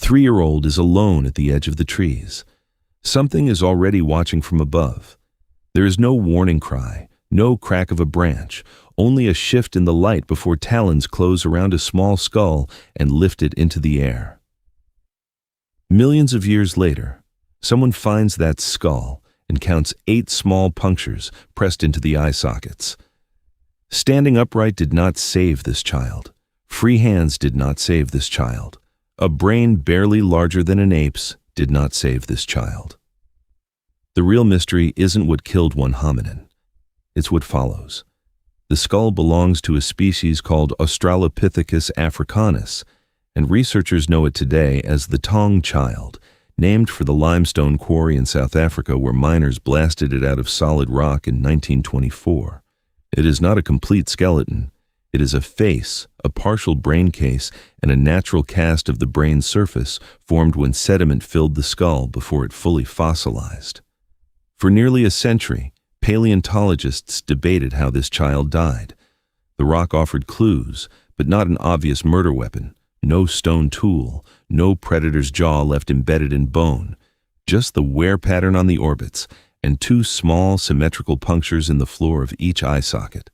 3-year-old is alone at the edge of the trees. Something is already watching from above. There is no warning cry, no crack of a branch, only a shift in the light before talons close around a small skull and lift it into the air. Millions of years later, someone finds that skull and counts 8 small punctures pressed into the eye sockets. Standing upright did not save this child. Free hands did not save this child. A brain barely larger than an ape's did not save this child. The real mystery isn't what killed one hominin. It's what follows. The skull belongs to a species called Australopithecus africanus, and researchers know it today as the Taung child, named for the limestone quarry in South Africa where miners blasted it out of solid rock in 1924. It is not a complete skeleton. It is a face, a partial brain case, and a natural cast of the brain's surface formed when sediment filled the skull before it fully fossilized. For nearly a century, paleontologists debated how this child died. The rock offered clues, but not an obvious murder weapon, no stone tool, no predator's jaw left embedded in bone, just the wear pattern on the orbits and 2 small symmetrical punctures in the floor of each eye socket.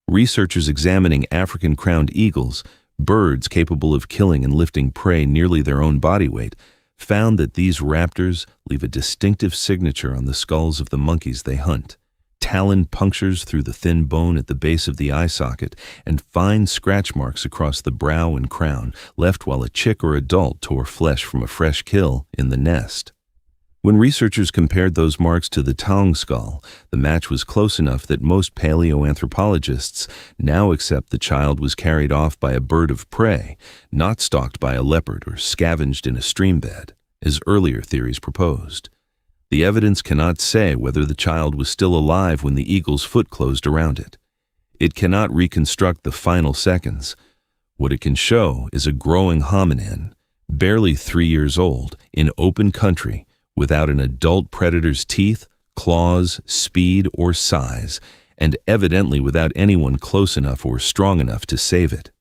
Researchers examining African crowned eagles, birds capable of killing and lifting prey nearly their own body weight, found that these raptors leave a distinctive signature on the skulls of the monkeys they hunt. Talon punctures through the thin bone at the base of the eye socket and fine scratch marks across the brow and crown left while a chick or adult tore flesh from a fresh kill in the nest. When researchers compared those marks to the Taung skull, the match was close enough that most paleoanthropologists now accept the child was carried off by a bird of prey, not stalked by a leopard or scavenged in a stream bed, as earlier theories proposed. The evidence cannot say whether the child was still alive when the eagle's foot closed around it. It cannot reconstruct the final seconds. What it can show is a growing hominin, barely 3 years old, in open country, without an adult predator's teeth, claws, speed, or size, and evidently without anyone close enough or strong enough to save it.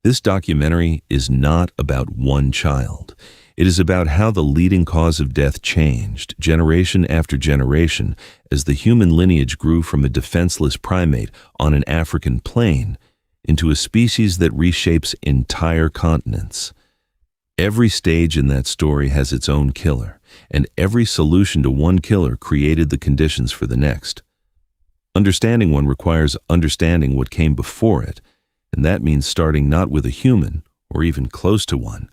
This documentary is not about one child. It is about how the leading cause of death changed generation after generation as the human lineage grew from a defenseless primate on an African plain into a species that reshapes entire continents. Every stage in that story has its own killer, and every solution to one killer created the conditions for the next. Understanding one requires understanding what came before it, and that means starting not with a human, or even close to one,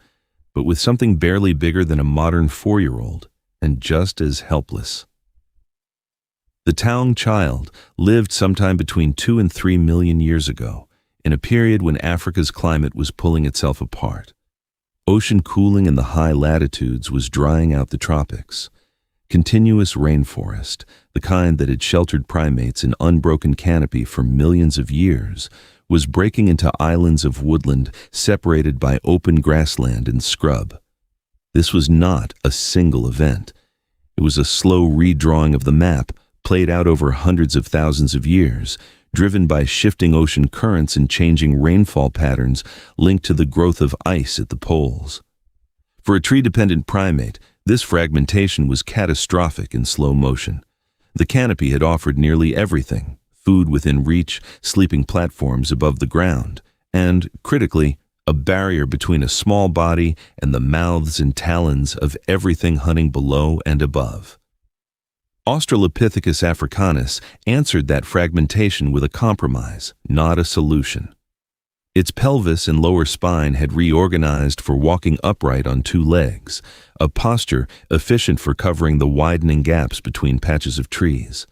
but with something barely bigger than a modern 4-year-old, and just as helpless. The Taung child lived sometime between 2 and 3 million years ago, in a period when Africa's climate was pulling itself apart. Ocean cooling in the high latitudes was drying out the tropics. Continuous rainforest, the kind that had sheltered primates in unbroken canopy for millions of years, was breaking into islands of woodland separated by open grassland and scrub. This was not a single event. It was a slow redrawing of the map, played out over hundreds of thousands of years, driven by shifting ocean currents and changing rainfall patterns linked to the growth of ice at the poles. For a tree-dependent primate, this fragmentation was catastrophic in slow motion. The canopy had offered nearly everything: food within reach, sleeping platforms above the ground, and, critically, a barrier between a small body and the mouths and talons of everything hunting below and above. Australopithecus africanus answered that fragmentation with a compromise, not a solution. Its pelvis and lower spine had reorganized for walking upright on 2 legs, a posture efficient for covering the widening gaps between patches of trees.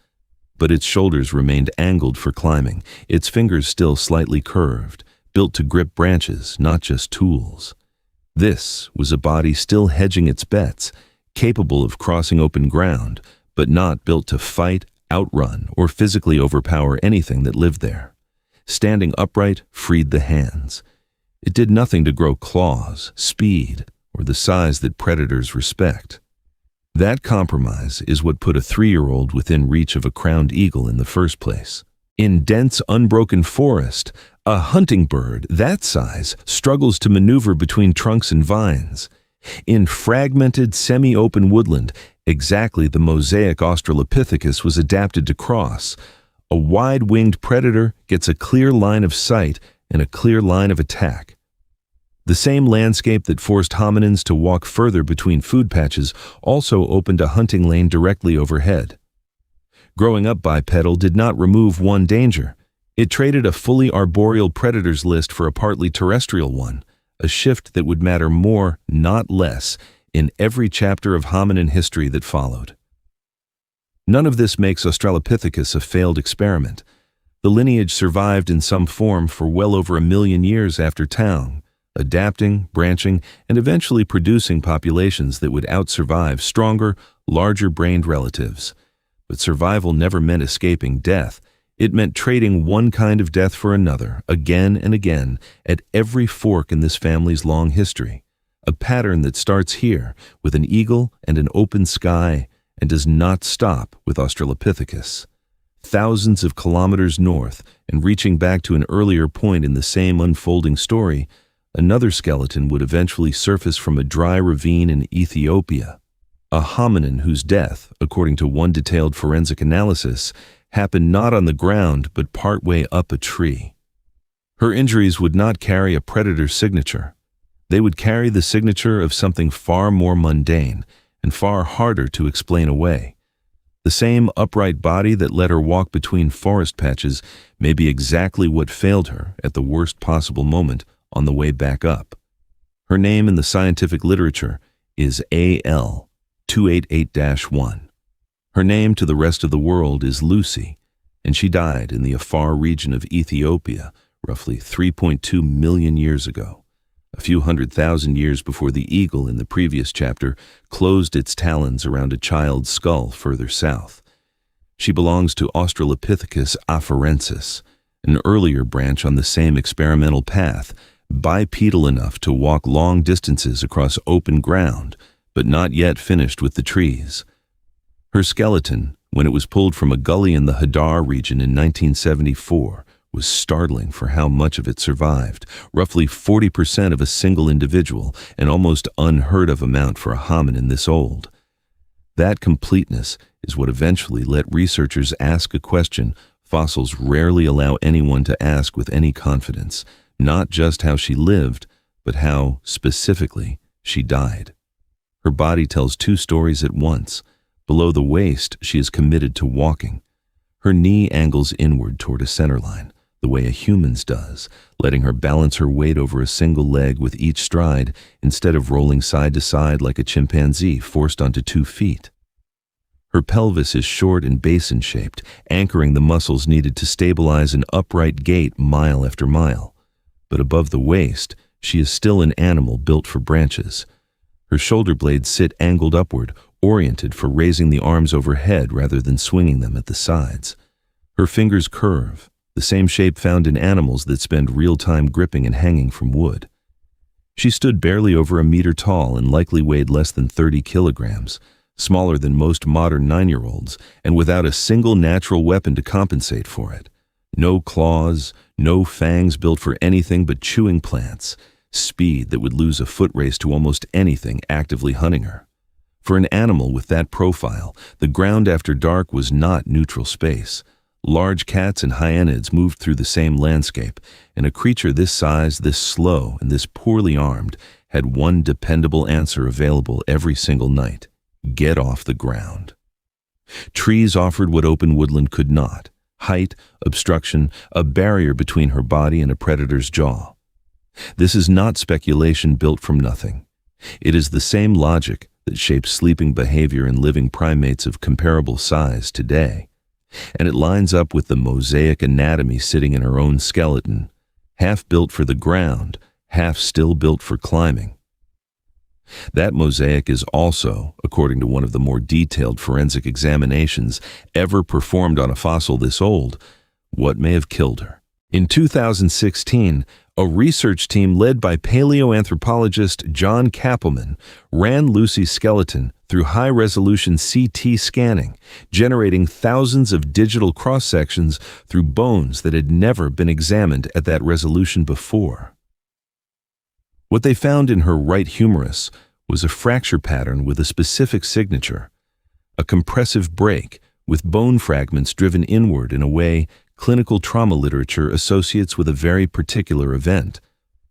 But its shoulders remained angled for climbing, its fingers still slightly curved, built to grip branches, not just tools. This was a body still hedging its bets, capable of crossing open ground, but not built to fight, outrun, or physically overpower anything that lived there. Standing upright freed the hands. It did nothing to grow claws, speed, or the size that predators respect. That compromise is what put a 3-year-old within reach of a crowned eagle in the first place. In dense, unbroken forest, A hunting bird that size struggles to maneuver between trunks and vines. In fragmented, semi-open woodland, exactly the mosaic Australopithecus was adapted to cross. A wide-winged predator gets a clear line of sight and a clear line of attack. The same landscape that forced hominins to walk further between food patches also opened a hunting lane directly overhead. Growing up bipedal did not remove one danger. It traded a fully arboreal predators list for a partly terrestrial one, a shift that would matter more, not less, in every chapter of hominin history that followed. None of this makes Australopithecus a failed experiment. The lineage survived in some form for well over 1 million years after Taung, adapting, branching, and eventually producing populations that would outsurvive stronger, larger-brained relatives. But survival never meant escaping death. It meant trading one kind of death for another, again and again, at every fork in this family's long history. A pattern that starts here, with an eagle and an open sky, and does not stop with Australopithecus. Thousands of kilometers north, and reaching back to an earlier point in the same unfolding story, another skeleton would eventually surface from a dry ravine in Ethiopia. A hominin whose death, according to one detailed forensic analysis, happened not on the ground but partway up a tree. Her injuries would not carry a predator's signature. They would carry the signature of something far more mundane and far harder to explain away. The same upright body that let her walk between forest patches may be exactly what failed her at the worst possible moment on the way back up. Her name in the scientific literature is AL 288-1. Her name to the rest of the world is Lucy, and she died in the afar region of Ethiopia roughly 3.2 million years ago, a few 100,000 years before the eagle in the previous chapter closed its talons around a child's skull further south. She belongs to Australopithecus afarensis, an earlier branch on the same experimental path, bipedal enough to walk long distances across open ground, but not yet finished with the trees. Her skeleton, when it was pulled from a gully in the Hadar region in 1974, was startling for how much of it survived, roughly 40% of a single individual, an almost unheard of amount for a hominin this old. That completeness is what eventually let researchers ask a question fossils rarely allow anyone to ask with any confidence, not just how she lived, but how, specifically, she died. Her body tells two stories at once. Below the waist, she is committed to walking. Her knee angles inward toward a center line, the way a human's does, letting her balance her weight over a single leg with each stride instead of rolling side to side like a chimpanzee forced onto 2 feet. Her pelvis is short and basin-shaped, anchoring the muscles needed to stabilize an upright gait mile after mile. But above the waist, she is still an animal built for branches. Her shoulder blades sit angled upward, oriented for raising the arms overhead rather than swinging them at the sides. Her fingers curve, the same shape found in animals that spend real-time gripping and hanging from wood. She stood barely over 1 meter tall and likely weighed less than 30 kilograms, smaller than most modern 9-year-olds, and without a single natural weapon to compensate for it. No claws, no fangs built for anything but chewing plants, speed that would lose a foot race to almost anything actively hunting her. For an animal with that profile, the ground after dark was not neutral space. Large cats and hyenids moved through the same landscape, and a creature this size, this slow, and this poorly armed had one dependable answer available every single night: get off the ground. Trees offered what open woodland could not: height, obstruction, a barrier between her body and a predator's jaw. This is not speculation built from nothing. It is the same logic that shapes sleeping behavior in living primates of comparable size today. And it lines up with the mosaic anatomy sitting in her own skeleton, half built for the ground, half still built for climbing. That mosaic is also, according to one of the more detailed forensic examinations ever performed on a fossil this old, what may have killed her. In 2016, a research team led by paleoanthropologist John Kappelman ran Lucy's skeleton through high-resolution CT scanning, generating thousands of digital cross-sections through bones that had never been examined at that resolution before. What they found in her right humerus was a fracture pattern with a specific signature, a compressive break with bone fragments driven inward in a way clinical trauma literature associates with a very particular event,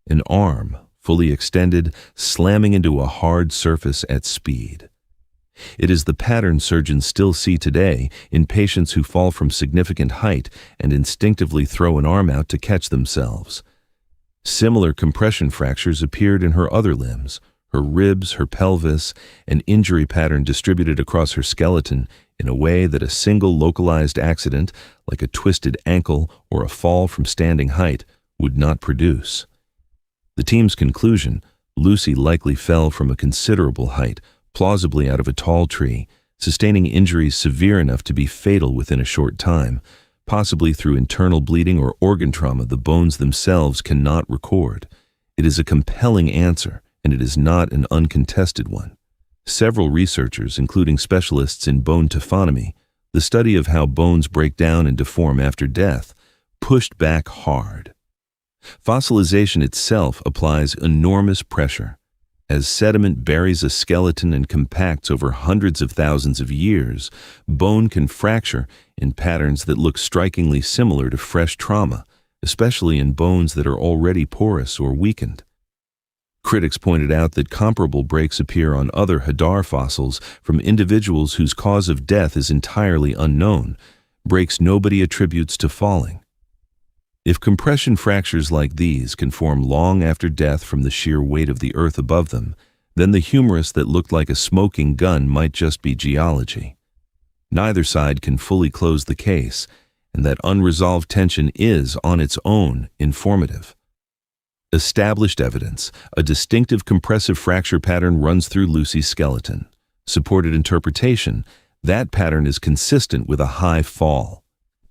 an arm, fully extended, slamming into a hard surface at speed. It is the pattern surgeons still see today in patients who fall from significant height and instinctively throw an arm out to catch themselves. Similar compression fractures appeared in her other limbs, her ribs, her pelvis, an injury pattern distributed across her skeleton in a way that a single localized accident, like a twisted ankle or a fall from standing height, would not produce. The team's conclusion, Lucy likely fell from a considerable height, plausibly out of a tall tree, sustaining injuries severe enough to be fatal within a short time, possibly through internal bleeding or organ trauma the bones themselves cannot record. It is a compelling answer, and it is not an uncontested one. Several researchers, including specialists in bone taphonomy, the study of how bones break down and deform after death, pushed back hard. Fossilization itself applies enormous pressure. As sediment buries a skeleton and compacts over hundreds of thousands of years, bone can fracture in patterns that look strikingly similar to fresh trauma, especially in bones that are already porous or weakened. Critics pointed out that comparable breaks appear on other Hadar fossils from individuals whose cause of death is entirely unknown, breaks nobody attributes to falling. If compression fractures like these can form long after death from the sheer weight of the earth above them, then the humerus that looked like a smoking gun might just be geology. Neither side can fully close the case, and that unresolved tension is, on its own, informative. Established evidence, a distinctive compressive fracture pattern runs through Lucy's skeleton. Supported interpretation, that pattern is consistent with a high fall.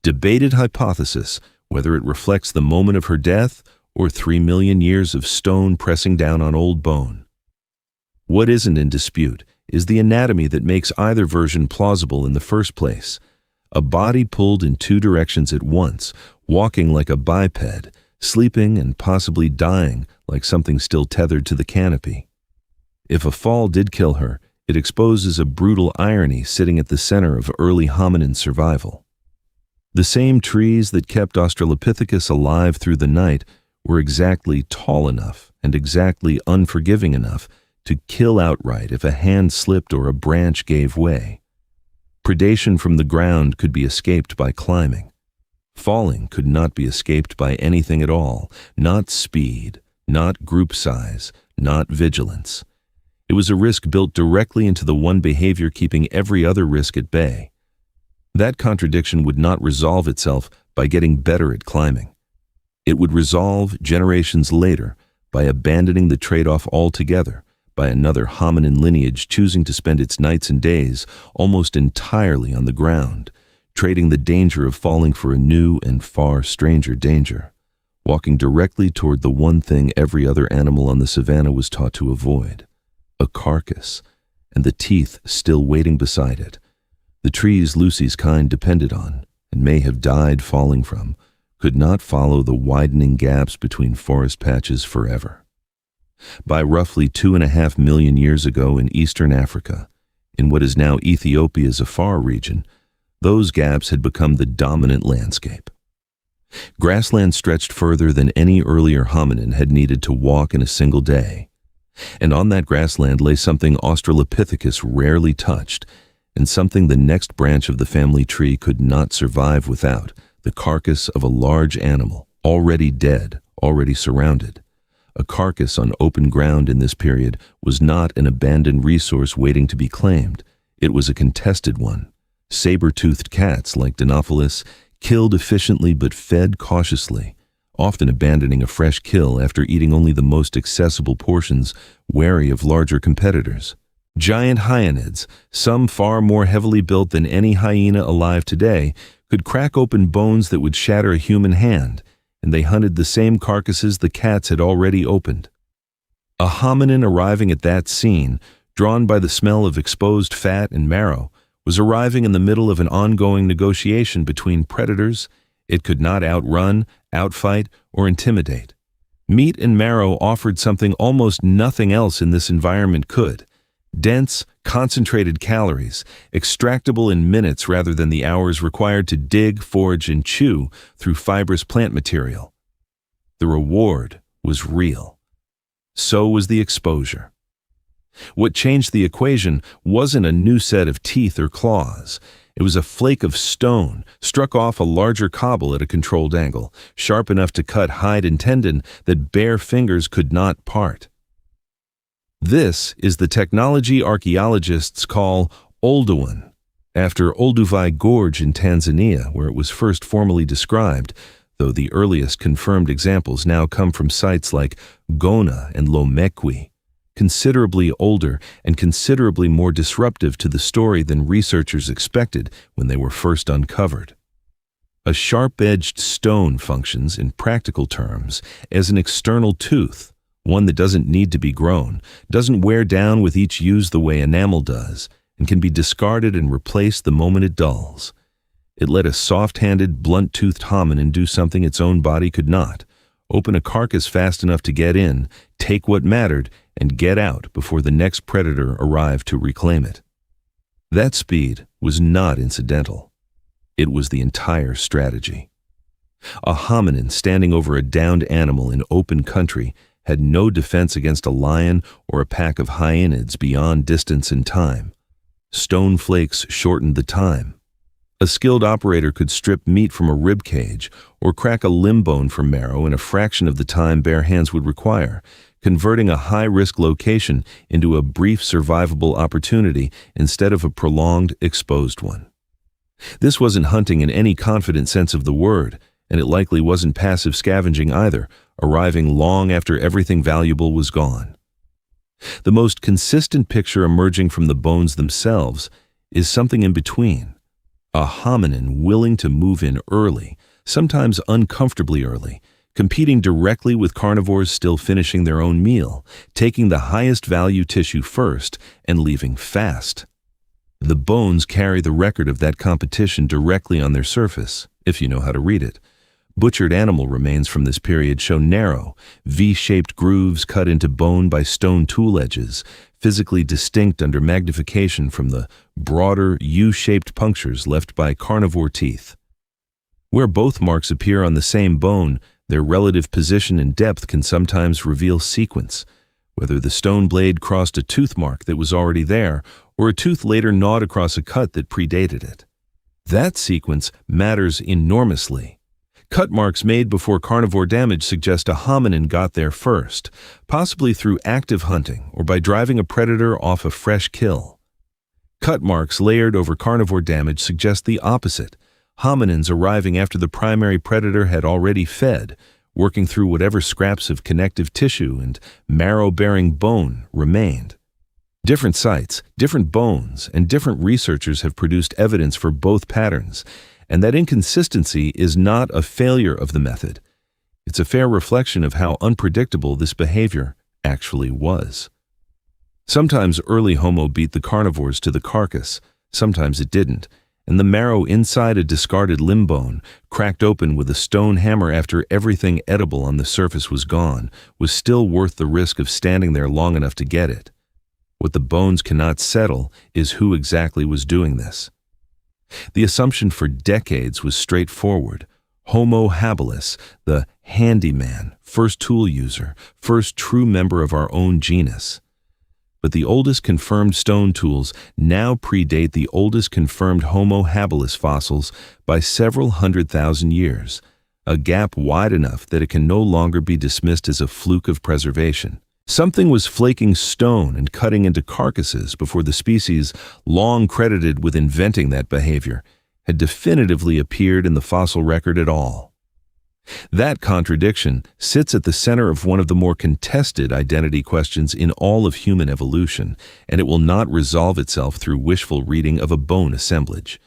Debated hypothesis, whether it reflects the moment of her death or 3 million years of stone pressing down on old bone. What isn't in dispute is the anatomy that makes either version plausible in the first place. A body pulled in two directions at once, walking like a biped, sleeping and possibly dying like something still tethered to the canopy. If a fall did kill her, it exposes a brutal irony sitting at the center of early hominin survival. The same trees that kept Australopithecus alive through the night were exactly tall enough and exactly unforgiving enough to kill outright if a hand slipped or a branch gave way. Predation from the ground could be escaped by climbing. Falling could not be escaped by anything at all, not speed, not group size, not vigilance. It was a risk built directly into the one behavior keeping every other risk at bay. That contradiction would not resolve itself by getting better at climbing. It would resolve generations later by abandoning the trade-off altogether, by another hominin lineage choosing to spend its nights and days almost entirely on the ground, trading the danger of falling for a new and far stranger danger, walking directly toward the one thing every other animal on the savannah was taught to avoid, a carcass, and the teeth still waiting beside it. The trees Lucy's kind depended on, and may have died falling from, could not follow the widening gaps between forest patches forever. By roughly 2.5 million years ago in eastern Africa, in what is now Ethiopia's Afar region, those gaps had become the dominant landscape. Grassland stretched further than any earlier hominin had needed to walk in a single day. And on that grassland lay something Australopithecus rarely touched, and something the next branch of the family tree could not survive without, the carcass of a large animal, already dead, already surrounded. A carcass on open ground in this period was not an abandoned resource waiting to be claimed. It was a contested one. Saber-toothed cats like Dinophilis killed efficiently but fed cautiously, often abandoning a fresh kill after eating only the most accessible portions, wary of larger competitors. Giant hyenids, some far more heavily built than any hyena alive today, could crack open bones that would shatter a human hand, and they hunted the same carcasses the cats had already opened. A hominin arriving at that scene, drawn by the smell of exposed fat and marrow, was arriving in the middle of an ongoing negotiation between predators it could not outrun, outfight, or intimidate. Meat and marrow offered something almost nothing else in this environment could: dense, concentrated calories, extractable in minutes rather than the hours required to dig, forage, and chew through fibrous plant material. The reward was real. So was the exposure. What changed the equation wasn't a new set of teeth or claws. It was a flake of stone struck off a larger cobble at a controlled angle, sharp enough to cut hide and tendon that bare fingers could not part. This is the technology archaeologists call Oldowan, after Olduvai Gorge in Tanzania, where it was first formally described, though the earliest confirmed examples now come from sites like Gona and Lomekwi, considerably older and considerably more disruptive to the story than researchers expected when they were first uncovered. A sharp-edged stone functions, in practical terms, as an external tooth, one that doesn't need to be grown, doesn't wear down with each use the way enamel does, and can be discarded and replaced the moment it dulls. It let a soft-handed, blunt-toothed hominin do something its own body could not: open a carcass fast enough to get in, take what mattered, and get out before the next predator arrived to reclaim it. That speed was not incidental. It was the entire strategy. A hominin standing over a downed animal in open country had no defense against a lion or a pack of hyenids beyond distance and time. Stone flakes shortened the time. A skilled operator could strip meat from a rib cage or crack a limb bone from marrow in a fraction of the time bare hands would require, converting a high-risk location into a brief survivable opportunity instead of a prolonged, exposed one. This wasn't hunting in any confident sense of the word, and it likely wasn't passive scavenging either, arriving long after everything valuable was gone. The most consistent picture emerging from the bones themselves is something in between: a hominin willing to move in early, sometimes uncomfortably early, competing directly with carnivores still finishing their own meal, taking the highest value tissue first, and leaving fast. The bones carry the record of that competition directly on their surface, if you know how to read it. Butchered animal remains from this period show narrow, V-shaped grooves cut into bone by stone tool edges, physically distinct under magnification from the broader U-shaped punctures left by carnivore teeth. Where both marks appear on the same bone, their relative position and depth can sometimes reveal sequence, whether the stone blade crossed a tooth mark that was already there, or a tooth later gnawed across a cut that predated it. That sequence matters enormously. Cut marks made before carnivore damage suggest a hominin got there first, possibly through active hunting or by driving a predator off a fresh kill. Cut marks layered over carnivore damage suggest the opposite: hominins arriving after the primary predator had already fed, working through whatever scraps of connective tissue and marrow-bearing bone remained. Different sites, different bones, and different researchers have produced evidence for both patterns, and that inconsistency is not a failure of the method. It's a fair reflection of how unpredictable this behavior actually was. Sometimes early Homo beat the carnivores to the carcass, sometimes it didn't, and the marrow inside a discarded limb bone, cracked open with a stone hammer after everything edible on the surface was gone, was still worth the risk of standing there long enough to get it. What the bones cannot settle is who exactly was doing this. The assumption for decades was straightforward: Homo habilis, the handyman, first tool user, first true member of our own genus. But the oldest confirmed stone tools now predate the oldest confirmed Homo habilis fossils by several 100,000 years, a gap wide enough that it can no longer be dismissed as a fluke of preservation. Something was flaking stone and cutting into carcasses before the species, long credited with inventing that behavior, had definitively appeared in the fossil record at all. That contradiction sits at the center of one of the more contested identity questions in all of human evolution, and it will not resolve itself through wishful reading of a bone assemblage.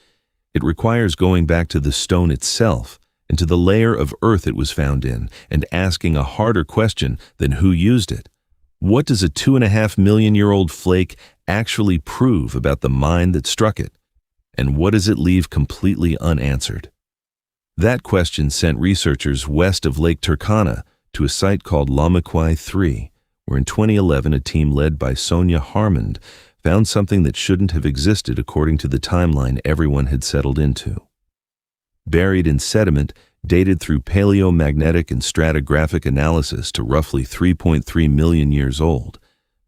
It requires going back to the stone itself and to the layer of earth it was found in, and asking a harder question than who used it. What does a 2.5 million-year-old flake actually prove about the mind that struck it? And what does it leave completely unanswered? That question sent researchers west of Lake Turkana to a site called Lomekwi 3, where in 2011 a team led by Sonia Harmond found something that shouldn't have existed according to the timeline everyone had settled into. Buried in sediment, dated through paleomagnetic and stratigraphic analysis to roughly 3.3 million years old,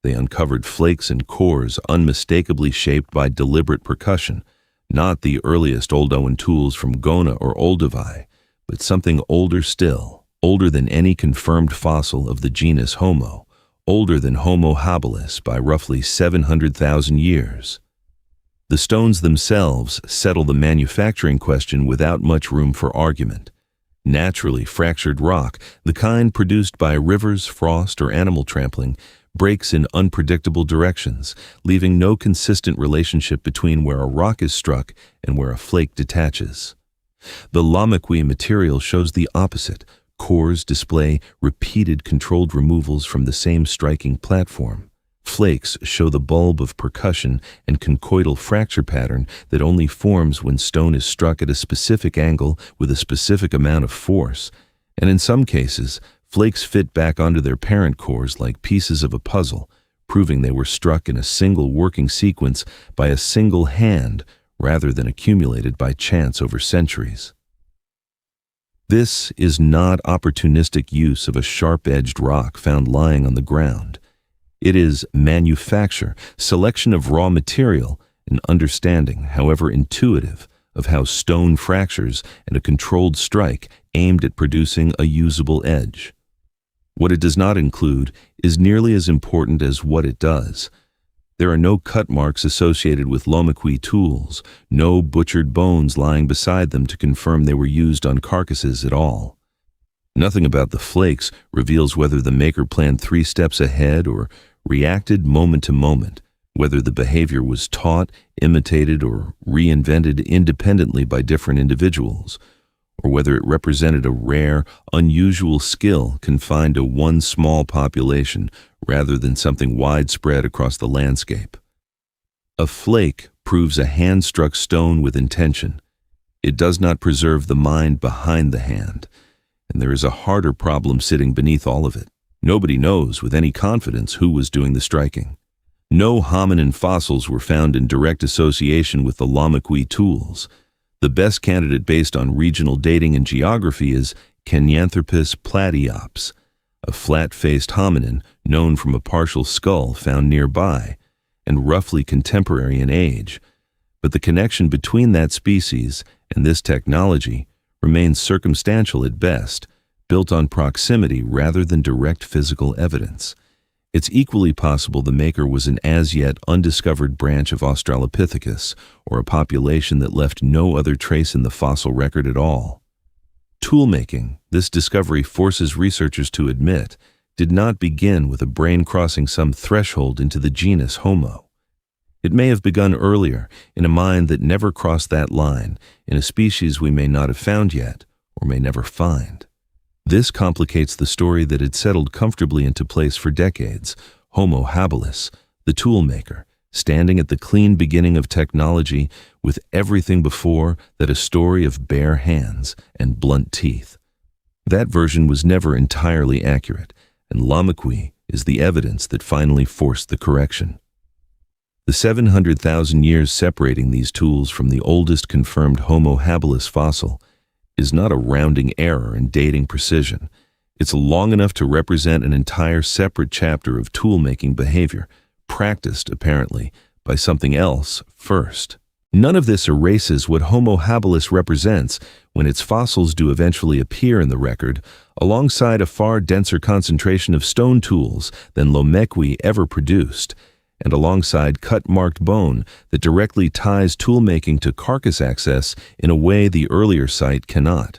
they uncovered flakes and cores unmistakably shaped by deliberate percussion, not the earliest Oldowan tools from Gona or Olduvai, but something older still, older than any confirmed fossil of the genus Homo, older than Homo habilis by roughly 700,000 years. The stones themselves settle the manufacturing question without much room for argument. Naturally fractured rock, the kind produced by rivers, frost, or animal trampling, breaks in unpredictable directions, leaving no consistent relationship between where a rock is struck and where a flake detaches. The Lomekwi material shows the opposite. Cores display repeated controlled removals from the same striking platform. Flakes show the bulb of percussion and conchoidal fracture pattern that only forms when stone is struck at a specific angle with a specific amount of force, and in some cases, flakes fit back onto their parent cores like pieces of a puzzle, proving they were struck in a single working sequence by a single hand rather than accumulated by chance over centuries. This is not opportunistic use of a sharp-edged rock found lying on the ground. It is manufacture, selection of raw material, and understanding, however intuitive, of how stone fractures and a controlled strike aimed at producing a usable edge. What it does not include is nearly as important as what it does. There are no cut marks associated with Lomekwi tools, no butchered bones lying beside them to confirm they were used on carcasses at all. Nothing about the flakes reveals whether the maker planned 3 steps ahead or reacted moment to moment, whether the behavior was taught, imitated, or reinvented independently by different individuals, or whether it represented a rare, unusual skill confined to one small population rather than something widespread across the landscape. A flake proves a hand-struck stone with intention. It does not preserve the mind behind the hand, and there is a harder problem sitting beneath all of it. Nobody knows with any confidence who was doing the striking. No hominin fossils were found in direct association with the Lomekwi tools. The best candidate based on regional dating and geography is Kenyanthropus platyops, a flat-faced hominin known from a partial skull found nearby and roughly contemporary in age. But the connection between that species and this technology remains circumstantial at best, built on proximity rather than direct physical evidence. It's equally possible the maker was an as-yet undiscovered branch of Australopithecus, or a population that left no other trace in the fossil record at all. Toolmaking, this discovery forces researchers to admit, did not begin with a brain crossing some threshold into the genus Homo. It may have begun earlier, in a mind that never crossed that line, in a species we may not have found yet, or may never find. This complicates the story that had settled comfortably into place for decades: Homo habilis, the toolmaker, standing at the clean beginning of technology with everything before that a story of bare hands and blunt teeth. That version was never entirely accurate, and Lomekwi is the evidence that finally forced the correction. The 700,000 years separating these tools from the oldest confirmed Homo habilis fossil is not a rounding error in dating precision. It's long enough to represent an entire separate chapter of tool-making behavior, practiced, apparently, by something else first. None of this erases what Homo habilis represents when its fossils do eventually appear in the record, alongside a far denser concentration of stone tools than Lomekwi ever produced, and alongside cut-marked bone that directly ties toolmaking to carcass access in a way the earlier site cannot.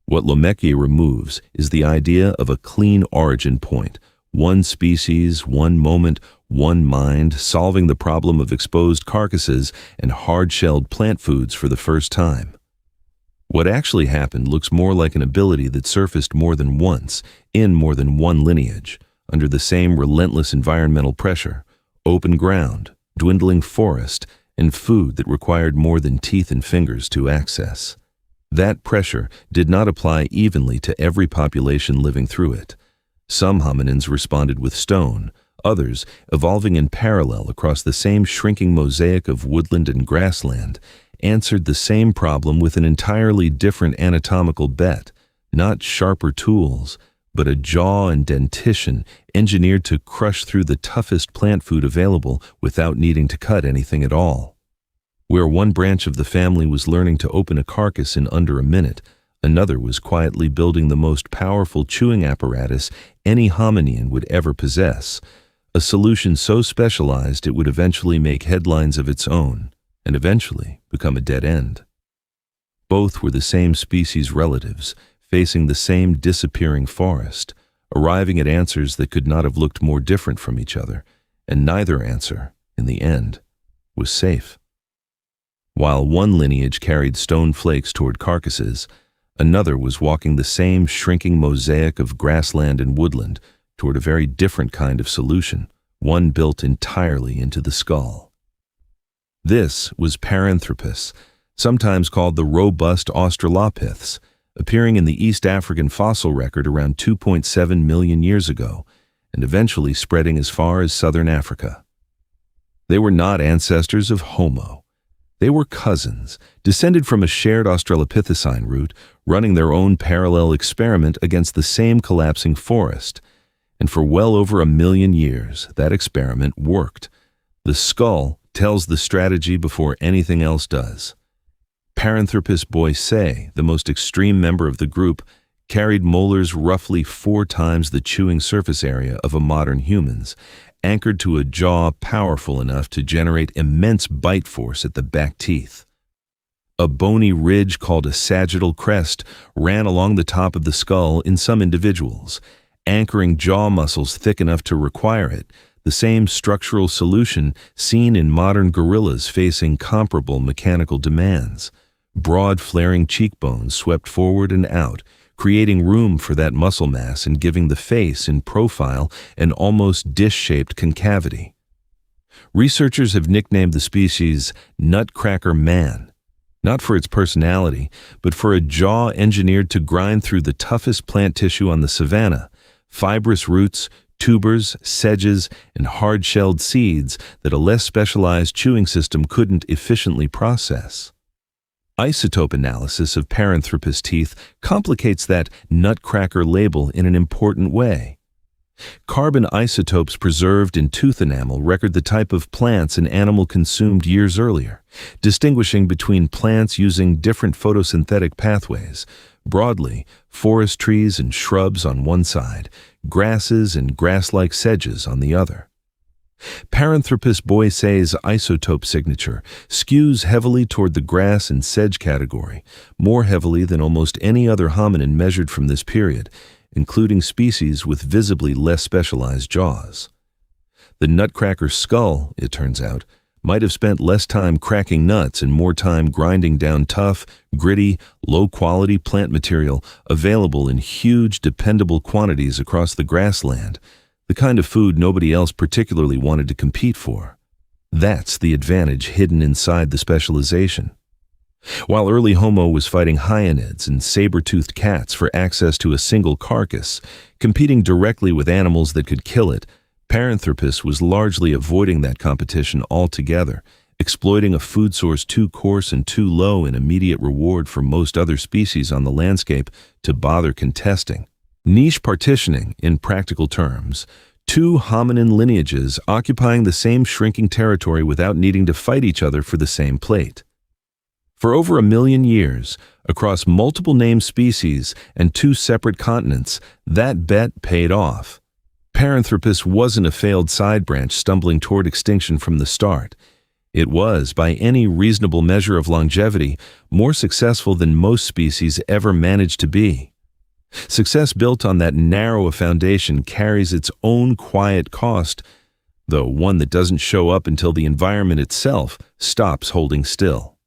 What Lomekwi removes is the idea of a clean origin point, one species, one moment, one mind, solving the problem of exposed carcasses and hard-shelled plant foods for the first time. What actually happened looks more like an ability that surfaced more than once, in more than one lineage, under the same relentless environmental pressure: open ground, dwindling forest, and food that required more than teeth and fingers to access. That pressure did not apply evenly to every population living through it. Some hominins responded with stone, others, evolving in parallel across the same shrinking mosaic of woodland and grassland, answered the same problem with an entirely different anatomical bet: not sharper tools, but a jaw and dentition engineered to crush through the toughest plant food available without needing to cut anything at all. Where one branch of the family was learning to open a carcass in under a minute, another was quietly building the most powerful chewing apparatus any hominian would ever possess, a solution so specialized it would eventually make headlines of its own, and eventually become a dead end. Both were the same species relatives, facing the same disappearing forest, arriving at answers that could not have looked more different from each other, and neither answer, in the end, was safe. While one lineage carried stone flakes toward carcasses, another was walking the same shrinking mosaic of grassland and woodland toward a very different kind of solution, one built entirely into the skull. This was Paranthropus, sometimes called the robust Australopiths, appearing in the East African fossil record around 2.7 million years ago, and eventually spreading as far as southern Africa. They were not ancestors of Homo. They were cousins, descended from a shared Australopithecine root, running their own parallel experiment against the same collapsing forest. And for well over 1 million years, that experiment worked. The skull tells the strategy before anything else does. Paranthropus boisei, the most extreme member of the group, carried molars roughly 4 times the chewing surface area of a modern human's, anchored to a jaw powerful enough to generate immense bite force at the back teeth. A bony ridge called a sagittal crest ran along the top of the skull in some individuals, anchoring jaw muscles thick enough to require it, the same structural solution seen in modern gorillas facing comparable mechanical demands. Broad flaring cheekbones swept forward and out, creating room for that muscle mass and giving the face, in profile, an almost dish-shaped concavity. Researchers have nicknamed the species Nutcracker Man, not for its personality, but for a jaw engineered to grind through the toughest plant tissue on the savanna, fibrous roots, tubers, sedges, and hard-shelled seeds that a less specialized chewing system couldn't efficiently process. Isotope analysis of Paranthropus teeth complicates that nutcracker label in an important way. Carbon isotopes preserved in tooth enamel record the type of plants an animal consumed years earlier, distinguishing between plants using different photosynthetic pathways. Broadly, forest trees and shrubs on one side, grasses and grass-like sedges on the other. Paranthropus boisei's isotope signature skews heavily toward the grass and sedge category, more heavily than almost any other hominin measured from this period, including species with visibly less specialized jaws. The nutcracker skull, it turns out, might have spent less time cracking nuts and more time grinding down tough, gritty, low-quality plant material available in huge, dependable quantities across the grassland, the kind of food nobody else particularly wanted to compete for. That's the advantage hidden inside the specialization. While early Homo was fighting hyenids and saber-toothed cats for access to a single carcass, competing directly with animals that could kill it, Paranthropus was largely avoiding that competition altogether, exploiting a food source too coarse and too low in immediate reward for most other species on the landscape to bother contesting. Niche partitioning, in practical terms, 2 hominin lineages occupying the same shrinking territory without needing to fight each other for the same plate. For over 1 million years, across multiple named species and 2 separate continents, that bet paid off. Paranthropus wasn't a failed side branch stumbling toward extinction from the start. It was, by any reasonable measure of longevity, more successful than most species ever managed to be. Success built on that narrow a foundation carries its own quiet cost, though one that doesn't show up until the environment itself stops holding still.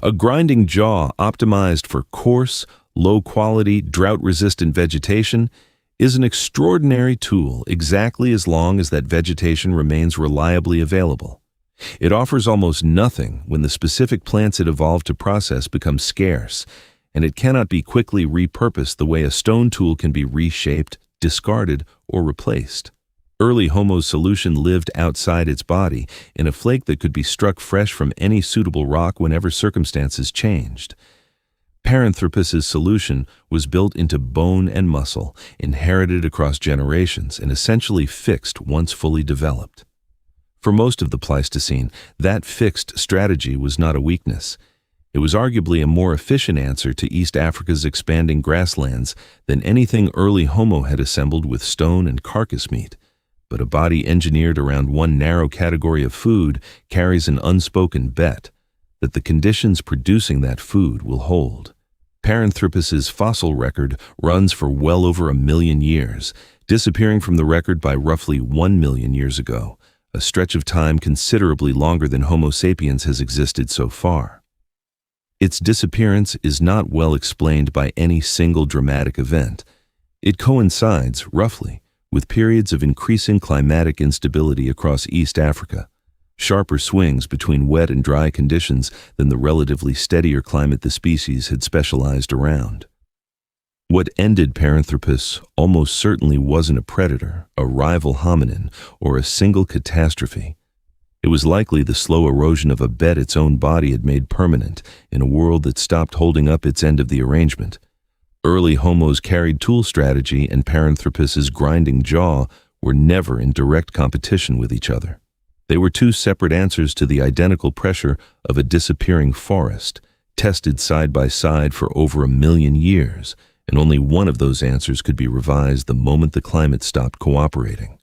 A grinding jaw optimized for coarse, low-quality, drought-resistant vegetation is an extraordinary tool exactly as long as that vegetation remains reliably available. It offers almost nothing when the specific plants it evolved to process become scarce, and it cannot be quickly repurposed the way a stone tool can be reshaped, discarded, or replaced. Early Homo's solution lived outside its body, in a flake that could be struck fresh from any suitable rock whenever circumstances changed. Paranthropus's solution was built into bone and muscle, inherited across generations, and essentially fixed once fully developed. For most of the Pleistocene, that fixed strategy was not a weakness. It was arguably a more efficient answer to East Africa's expanding grasslands than anything early Homo had assembled with stone and carcass meat. But a body engineered around one narrow category of food carries an unspoken bet that the conditions producing that food will hold. Paranthropus's fossil record runs for well over 1 million years, disappearing from the record by roughly 1 million years ago, a stretch of time considerably longer than Homo sapiens has existed so far. Its disappearance is not well explained by any single dramatic event. It coincides, roughly, with periods of increasing climatic instability across East Africa, sharper swings between wet and dry conditions than the relatively steadier climate the species had specialized around. What ended Paranthropus almost certainly wasn't a predator, a rival hominin, or a single catastrophe. It was likely the slow erosion of a bet its own body had made permanent in a world that stopped holding up its end of the arrangement. Early Homo's carried tool strategy and Paranthropus's grinding jaw were never in direct competition with each other. They were two separate answers to the identical pressure of a disappearing forest, tested side by side for over 1 million years, and only one of those answers could be revised the moment the climate stopped cooperating.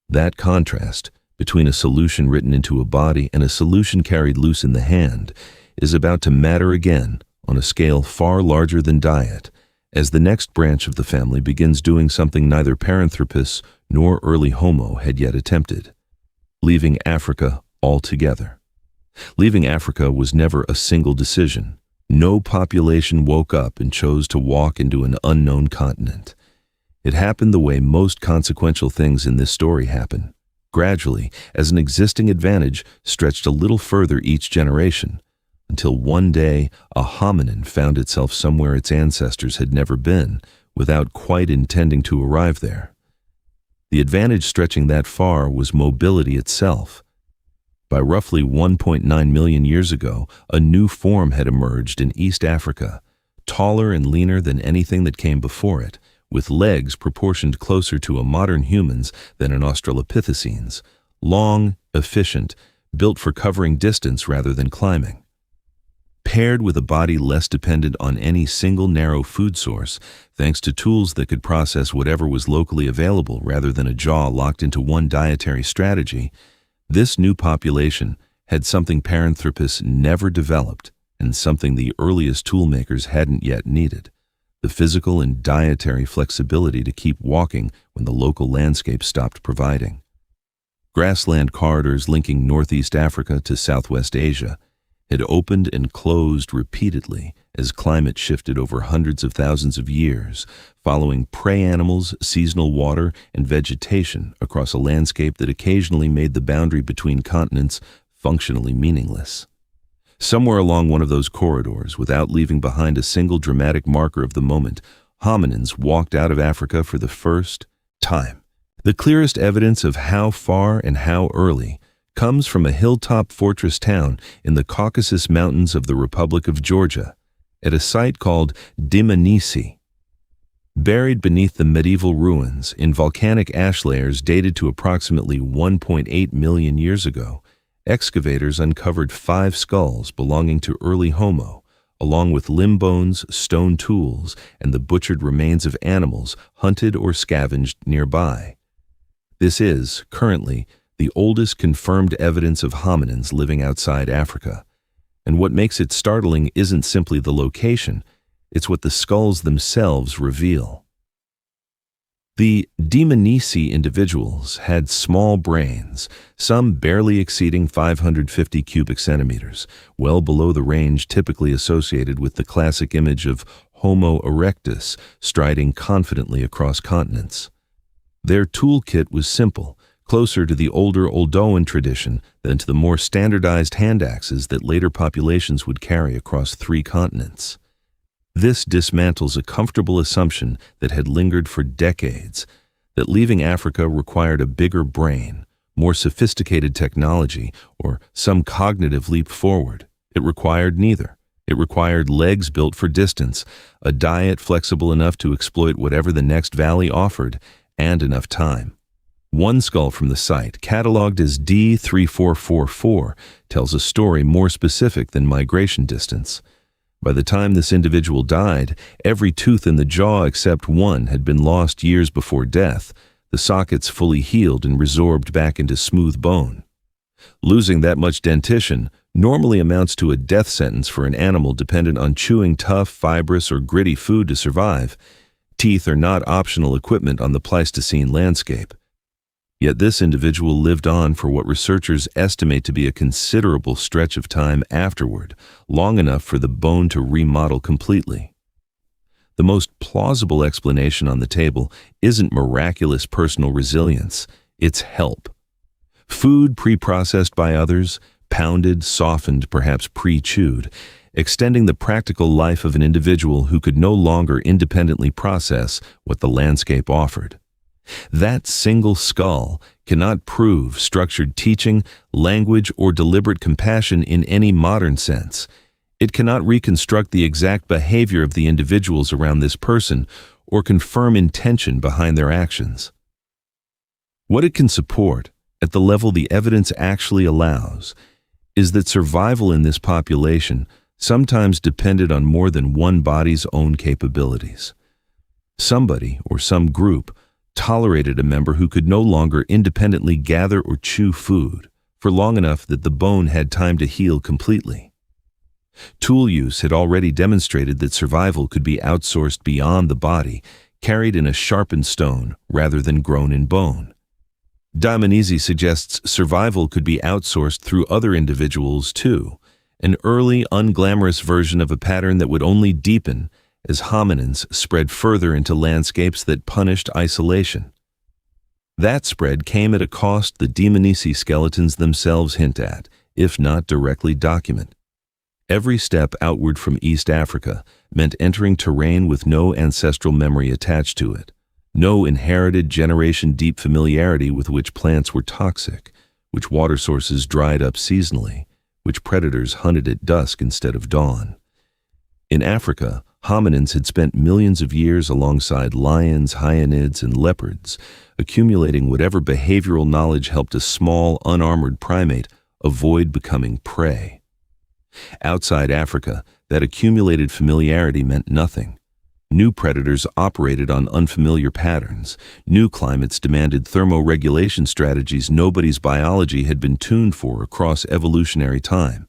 That contrast between a solution written into a body and a solution carried loose in the hand is about to matter again on a scale far larger than diet, as the next branch of the family begins doing something neither Paranthropus nor early Homo had yet attempted: leaving Africa altogether. Leaving Africa was never a single decision. No population woke up and chose to walk into an unknown continent. It happened the way most consequential things in this story happen, gradually, as an existing advantage stretched a little further each generation, until one day a hominin found itself somewhere its ancestors had never been, without quite intending to arrive there. The advantage stretching that far was mobility itself. By roughly 1.9 million years ago, a new form had emerged in East Africa, taller and leaner than anything that came before it, with legs proportioned closer to a modern human's than an Australopithecines, long, efficient, built for covering distance rather than climbing. Paired with a body less dependent on any single narrow food source, thanks to tools that could process whatever was locally available rather than a jaw locked into one dietary strategy, this new population had something Paranthropus never developed and something the earliest toolmakers hadn't yet needed: the physical and dietary flexibility to keep walking when the local landscape stopped providing. Grassland corridors linking Northeast Africa to Southwest Asia had opened and closed repeatedly as climate shifted over hundreds of thousands of years, following prey animals, seasonal water, and vegetation across a landscape that occasionally made the boundary between continents functionally meaningless. Somewhere along one of those corridors, without leaving behind a single dramatic marker of the moment, hominins walked out of Africa for the first time. The clearest evidence of how far and how early comes from a hilltop fortress town in the Caucasus Mountains of the Republic of Georgia, at a site called Dmanisi. Buried beneath the medieval ruins in volcanic ash layers dated to approximately 1.8 million years ago, excavators uncovered 5 skulls belonging to early Homo, along with limb bones, stone tools, and the butchered remains of animals hunted or scavenged nearby. This is, currently, the oldest confirmed evidence of hominins living outside Africa. And what makes it startling isn't simply the location, it's what the skulls themselves reveal. The Dmanisi individuals had small brains, some barely exceeding 550 cubic centimeters, well below the range typically associated with the classic image of Homo erectus striding confidently across continents. Their toolkit was simple, closer to the older Oldowan tradition than to the more standardized hand axes that later populations would carry across 3 continents. This dismantles a comfortable assumption that had lingered for decades, that leaving Africa required a bigger brain, more sophisticated technology, or some cognitive leap forward. It required neither. It required legs built for distance, a diet flexible enough to exploit whatever the next valley offered, and enough time. One skull from the site, catalogued as D3444, tells a story more specific than migration distance. By the time this individual died, every tooth in the jaw except one had been lost years before death, the sockets fully healed and resorbed back into smooth bone. Losing that much dentition normally amounts to a death sentence for an animal dependent on chewing tough, fibrous, or gritty food to survive. Teeth are not optional equipment on the Pleistocene landscape. Yet this individual lived on for what researchers estimate to be a considerable stretch of time afterward, long enough for the bone to remodel completely. The most plausible explanation on the table isn't miraculous personal resilience, it's help. Food pre-processed by others, pounded, softened, perhaps pre-chewed, extending the practical life of an individual who could no longer independently process what the landscape offered. That single skull cannot prove structured teaching, language, or deliberate compassion in any modern sense. It cannot reconstruct the exact behavior of the individuals around this person or confirm intention behind their actions. What it can support, at the level the evidence actually allows, is that survival in this population sometimes depended on more than one body's own capabilities. Somebody, or some group, tolerated a member who could no longer independently gather or chew food for long enough that the bone had time to heal completely. Tool use had already demonstrated that survival could be outsourced beyond the body, carried in a sharpened stone rather than grown in bone. Dmanisi suggests survival could be outsourced through other individuals too, an early, unglamorous version of a pattern that would only deepen as hominins spread further into landscapes that punished isolation. That spread came at a cost the Dmanisi skeletons themselves hint at, if not directly document. Every step outward from East Africa meant entering terrain with no ancestral memory attached to it, no inherited generation-deep familiarity with which plants were toxic, which water sources dried up seasonally, which predators hunted at dusk instead of dawn. In Africa, hominins had spent millions of years alongside lions, hyenids, and leopards, accumulating whatever behavioral knowledge helped a small, unarmored primate avoid becoming prey. Outside Africa, that accumulated familiarity meant nothing. New predators operated on unfamiliar patterns. New climates demanded thermoregulation strategies nobody's biology had been tuned for across evolutionary time.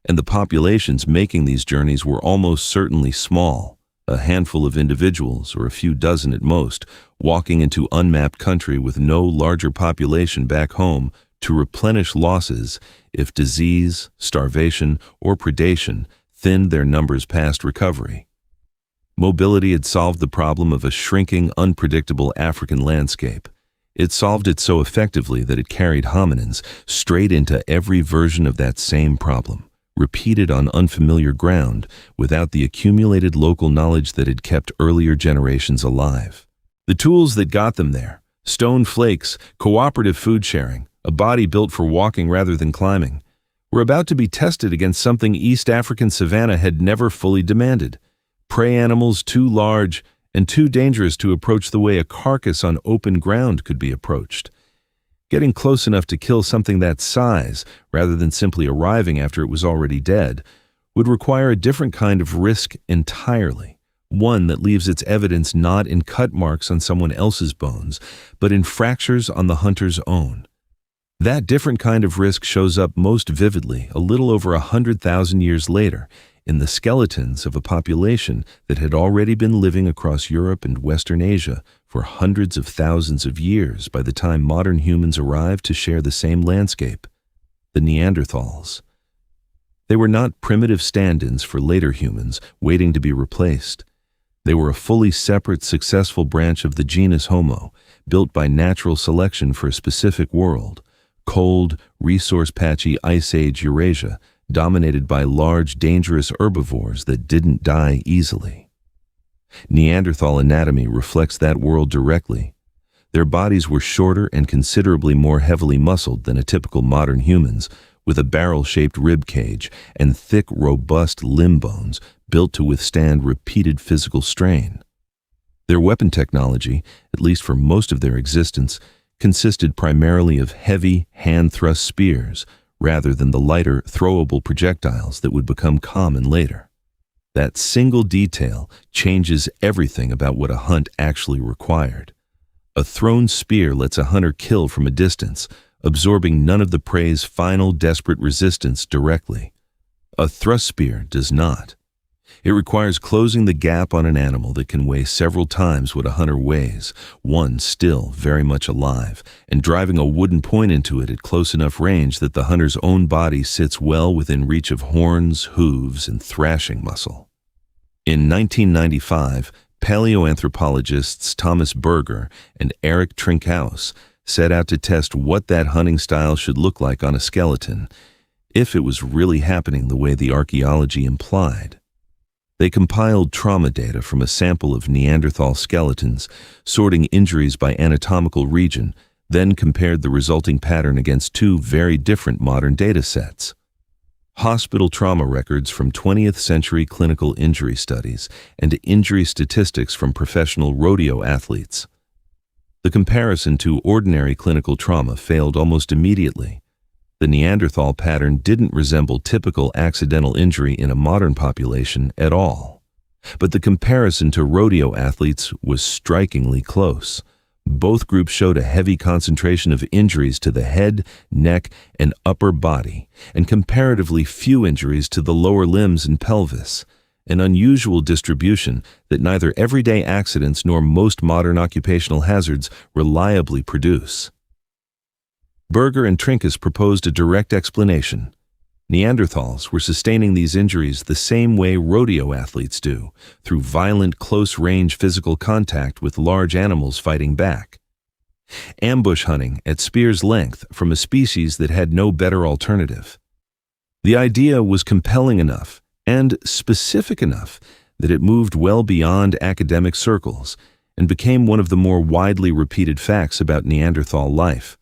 And the populations making these journeys were almost certainly small, a handful of individuals, or a few dozen at most, walking into unmapped country with no larger population back home to replenish losses if disease, starvation, or predation thinned their numbers past recovery. Mobility had solved the problem of a shrinking, unpredictable African landscape. It solved it so effectively that it carried hominins straight into every version of that same problem, repeated on unfamiliar ground without the accumulated local knowledge that had kept earlier generations alive. The tools that got them there, stone flakes, cooperative food sharing, a body built for walking rather than climbing, were about to be tested against something East African savanna had never fully demanded: prey animals too large and too dangerous to approach the way a carcass on open ground could be approached. Getting close enough to kill something that size, rather than simply arriving after it was already dead, would require a different kind of risk entirely, one that leaves its evidence not in cut marks on someone else's bones, but in fractures on the hunter's own. That different kind of risk shows up most vividly a little over 100,000 years later, in the skeletons of a population that had already been living across Europe and Western Asia for hundreds of thousands of years by the time modern humans arrived to share the same landscape, the Neanderthals. They were not primitive stand-ins for later humans waiting to be replaced. They were a fully separate, successful branch of the genus Homo, built by natural selection for a specific world, cold, resource-patchy Ice Age Eurasia, dominated by large, dangerous herbivores that didn't die easily. Neanderthal anatomy reflects that world directly. Their bodies were shorter and considerably more heavily muscled than a typical modern human's, with a barrel-shaped rib cage and thick, robust limb bones built to withstand repeated physical strain. Their weapon technology, at least for most of their existence, consisted primarily of heavy, hand-thrust spears, rather than the lighter, throwable projectiles that would become common later. That single detail changes everything about what a hunt actually required. A thrown spear lets a hunter kill from a distance, absorbing none of the prey's final desperate resistance directly. A thrust spear does not. It requires closing the gap on an animal that can weigh several times what a hunter weighs, one still very much alive, and driving a wooden point into it at close enough range that the hunter's own body sits well within reach of horns, hooves, and thrashing muscle. In 1995, paleoanthropologists Thomas Berger and Eric Trinkhaus set out to test what that hunting style should look like on a skeleton, if it was really happening the way the archaeology implied. They compiled trauma data from a sample of Neanderthal skeletons, sorting injuries by anatomical region, then compared the resulting pattern against two very different modern data sets. Hospital trauma records from 20th century clinical injury studies and injury statistics from professional rodeo athletes. The comparison to ordinary clinical trauma failed almost immediately. The Neanderthal pattern didn't resemble typical accidental injury in a modern population at all. But the comparison to rodeo athletes was strikingly close. Both groups showed a heavy concentration of injuries to the head, neck, and upper body, and comparatively few injuries to the lower limbs and pelvis, an unusual distribution that neither everyday accidents nor most modern occupational hazards reliably produce. Berger and Trinkhaus proposed a direct explanation. Neanderthals were sustaining these injuries the same way rodeo athletes do, through violent close-range physical contact with large animals fighting back. Ambush hunting at spear's length from a species that had no better alternative. The idea was compelling enough and specific enough that it moved well beyond academic circles and became one of the more widely repeated facts about Neanderthal life.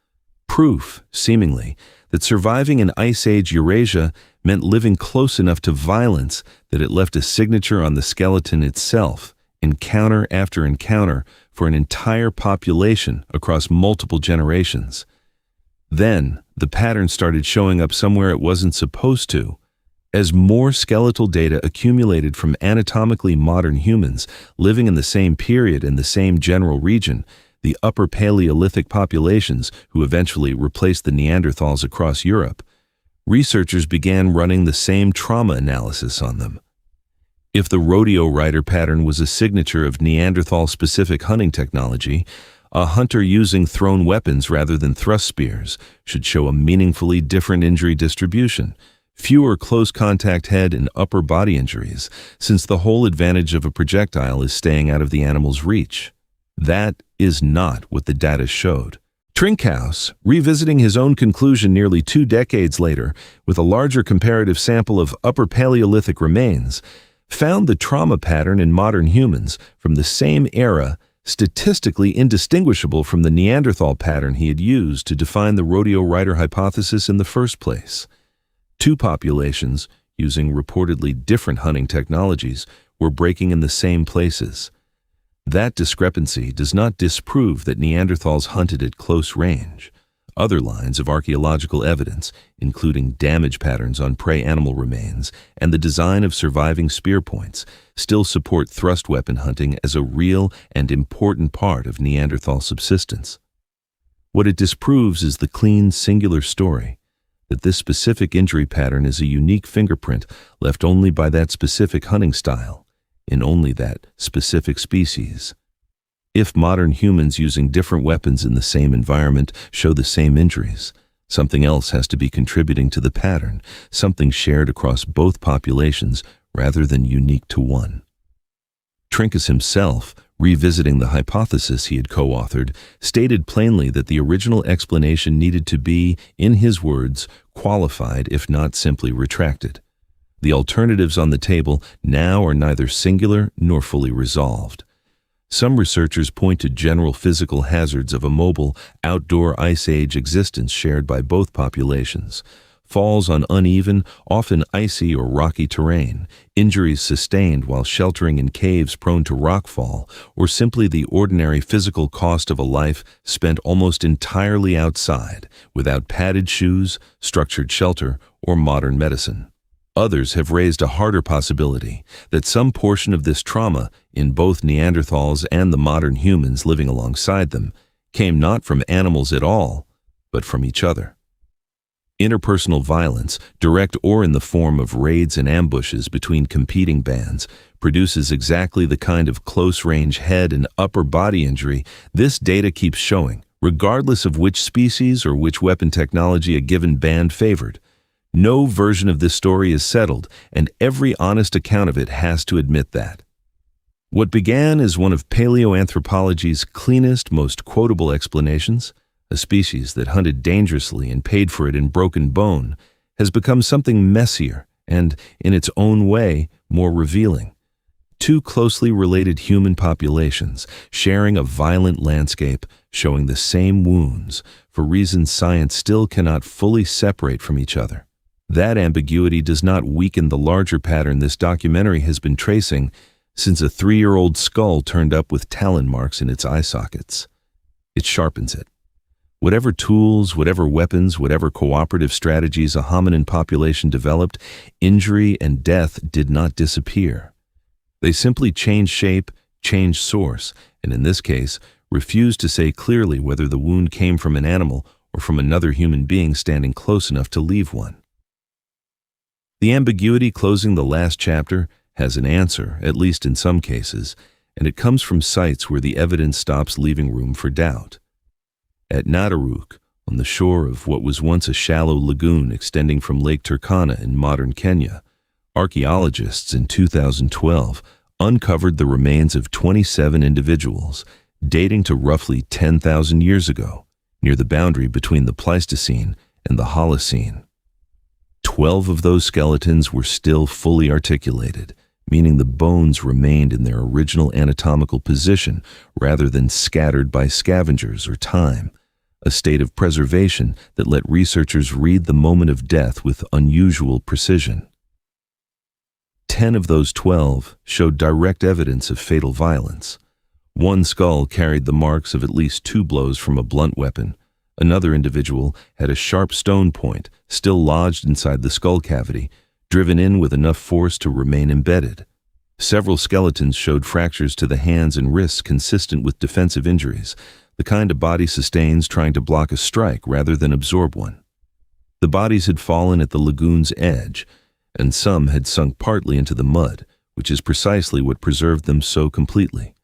Proof, seemingly, that surviving in Ice Age Eurasia meant living close enough to violence that it left a signature on the skeleton itself, encounter after encounter, for an entire population across multiple generations. Then, the pattern started showing up somewhere it wasn't supposed to. As more skeletal data accumulated from anatomically modern humans living in the same period in the same general region, the Upper Paleolithic populations who eventually replaced the Neanderthals across Europe, researchers began running the same trauma analysis on them. If the rodeo rider pattern was a signature of Neanderthal-specific hunting technology, a hunter using thrown weapons rather than thrust spears should show a meaningfully different injury distribution, fewer close-contact head and upper body injuries, since the whole advantage of a projectile is staying out of the animal's reach. That is not what the data showed. Trinkhaus, revisiting his own conclusion nearly 2 decades later with a larger comparative sample of Upper Paleolithic remains, found the trauma pattern in modern humans from the same era statistically indistinguishable from the Neanderthal pattern he had used to define the rodeo rider hypothesis in the first place. Two populations, using reportedly different hunting technologies, were breaking in the same places. That discrepancy does not disprove that Neanderthals hunted at close range. Other lines of archaeological evidence, including damage patterns on prey animal remains and the design of surviving spear points, still support thrust weapon hunting as a real and important part of Neanderthal subsistence. What it disproves is the clean, singular story. that this specific injury pattern is a unique fingerprint left only by that specific hunting style, in only that specific species. If modern humans using different weapons in the same environment show the same injuries, something else has to be contributing to the pattern, something shared across both populations rather than unique to one. Trinkus himself, revisiting the hypothesis he had co-authored, stated plainly that the original explanation needed to be, in his words, qualified if not simply retracted. The alternatives on the table now are neither singular nor fully resolved. Some researchers point to general physical hazards of a mobile, outdoor Ice Age existence shared by both populations. Falls on uneven, often icy or rocky terrain, injuries sustained while sheltering in caves prone to rockfall, or simply the ordinary physical cost of a life spent almost entirely outside, without padded shoes, structured shelter, or modern medicine. Others have raised a harder possibility that some portion of this trauma, in both Neanderthals and the modern humans living alongside them, came not from animals at all, but from each other. Interpersonal violence, direct or in the form of raids and ambushes between competing bands, produces exactly the kind of close-range head and upper body injury this data keeps showing, regardless of which species or which weapon technology a given band favored. No version of this story is settled, and every honest account of it has to admit that. What began as one of paleoanthropology's cleanest, most quotable explanations, a species that hunted dangerously and paid for it in broken bone, has become something messier and, in its own way, more revealing. Two closely related human populations, sharing a violent landscape, showing the same wounds, for reasons science still cannot fully separate from each other. That ambiguity does not weaken the larger pattern this documentary has been tracing since a 3-year-old skull turned up with talon marks in its eye sockets. It sharpens it. Whatever tools, whatever weapons, whatever cooperative strategies a hominin population developed, injury and death did not disappear. They simply changed shape, changed source, and in this case, refused to say clearly whether the wound came from an animal or from another human being standing close enough to leave one. The ambiguity closing the last chapter has an answer, at least in some cases, and it comes from sites where the evidence stops leaving room for doubt. At Nataruk, on the shore of what was once a shallow lagoon extending from Lake Turkana in modern Kenya, archaeologists in 2012 uncovered the remains of 27 individuals, dating to roughly 10,000 years ago, near the boundary between the Pleistocene and the Holocene. 12 of those skeletons were still fully articulated, meaning the bones remained in their original anatomical position rather than scattered by scavengers or time, a state of preservation that let researchers read the moment of death with unusual precision. 10 of those 12 showed direct evidence of fatal violence. One skull carried the marks of at least 2 blows from a blunt weapon. Another individual had a sharp stone point still lodged inside the skull cavity, driven in with enough force to remain embedded. Several skeletons showed fractures to the hands and wrists consistent with defensive injuries, the kind a body sustains trying to block a strike rather than absorb one. The bodies had fallen at the lagoon's edge, and some had sunk partly into the mud, which is precisely what preserved them so completely.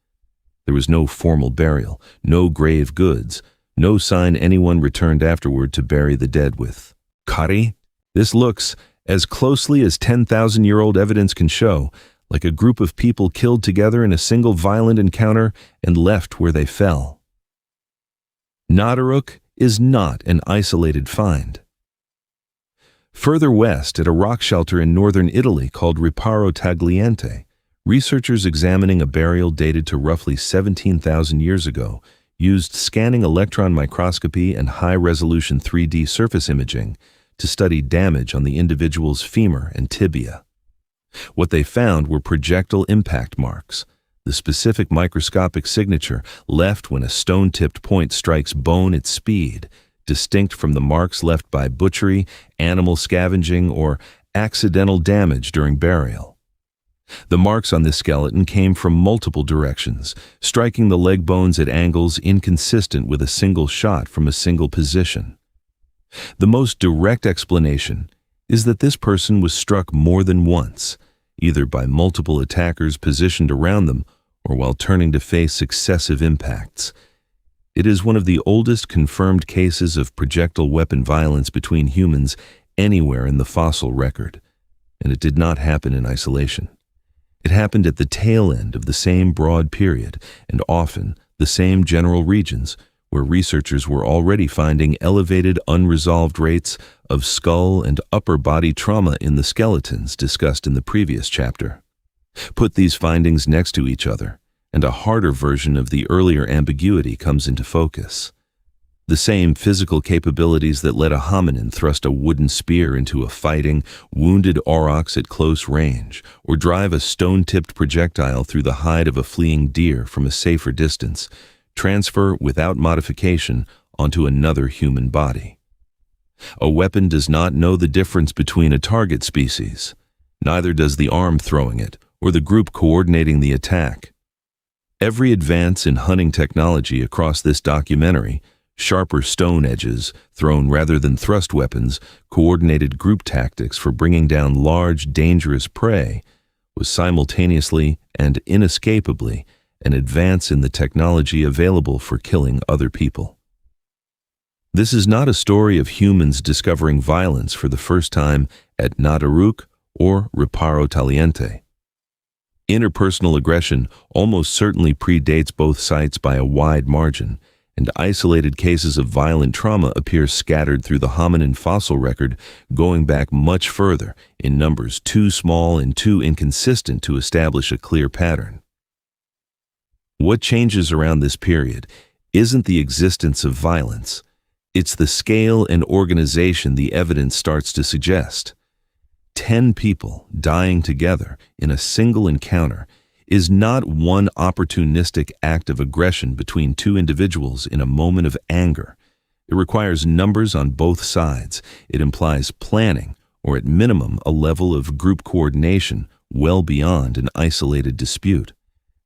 There was no formal burial, no grave goods, no sign anyone returned afterward to bury the dead with. Kari? This looks, as closely as 10,000-year-old evidence can show, like a group of people killed together in a single violent encounter and left where they fell. Nataruk is not an isolated find. Further west, at a rock shelter in northern Italy called Riparo Tagliente, researchers examining a burial dated to roughly 17,000 years ago used scanning electron microscopy and high-resolution 3D surface imaging to study damage on the individual's femur and tibia. What they found were projectile impact marks, the specific microscopic signature left when a stone-tipped point strikes bone at speed, distinct from the marks left by butchery, animal scavenging, or accidental damage during burial. The marks on this skeleton came from multiple directions, striking the leg bones at angles inconsistent with a single shot from a single position. The most direct explanation is that this person was struck more than once, either by multiple attackers positioned around them or while turning to face successive impacts. It is one of the oldest confirmed cases of projectile weapon violence between humans anywhere in the fossil record, and it did not happen in isolation. It happened at the tail end of the same broad period, and often the same general regions, where researchers were already finding elevated unresolved rates of skull and upper body trauma in the skeletons discussed in the previous chapter. Put these findings next to each other, and a harder version of the earlier ambiguity comes into focus. The same physical capabilities that let a hominin thrust a wooden spear into a fighting, wounded aurochs at close range, or drive a stone-tipped projectile through the hide of a fleeing deer from a safer distance, transfer without modification onto another human body. A weapon does not know the difference between a target species. Neither does the arm throwing it or the group coordinating the attack. Every advance in hunting technology across this documentary, sharper stone edges thrown rather than thrust weapons, coordinated group tactics for bringing down large, dangerous prey, was simultaneously and inescapably an advance in the technology available for killing other people. This is not a story of humans discovering violence for the first time at Nataruk or Reparo Taliente. Interpersonal aggression almost certainly predates both sites by a wide margin, and isolated cases of violent trauma appear scattered through the hominin fossil record, going back much further, in numbers too small and too inconsistent to establish a clear pattern. What changes around this period isn't the existence of violence, it's the scale and organization the evidence starts to suggest. 10 people dying together in a single encounter is not one opportunistic act of aggression between two individuals in a moment of anger. It requires numbers on both sides. It implies planning, or at minimum a level of group coordination well beyond an isolated dispute.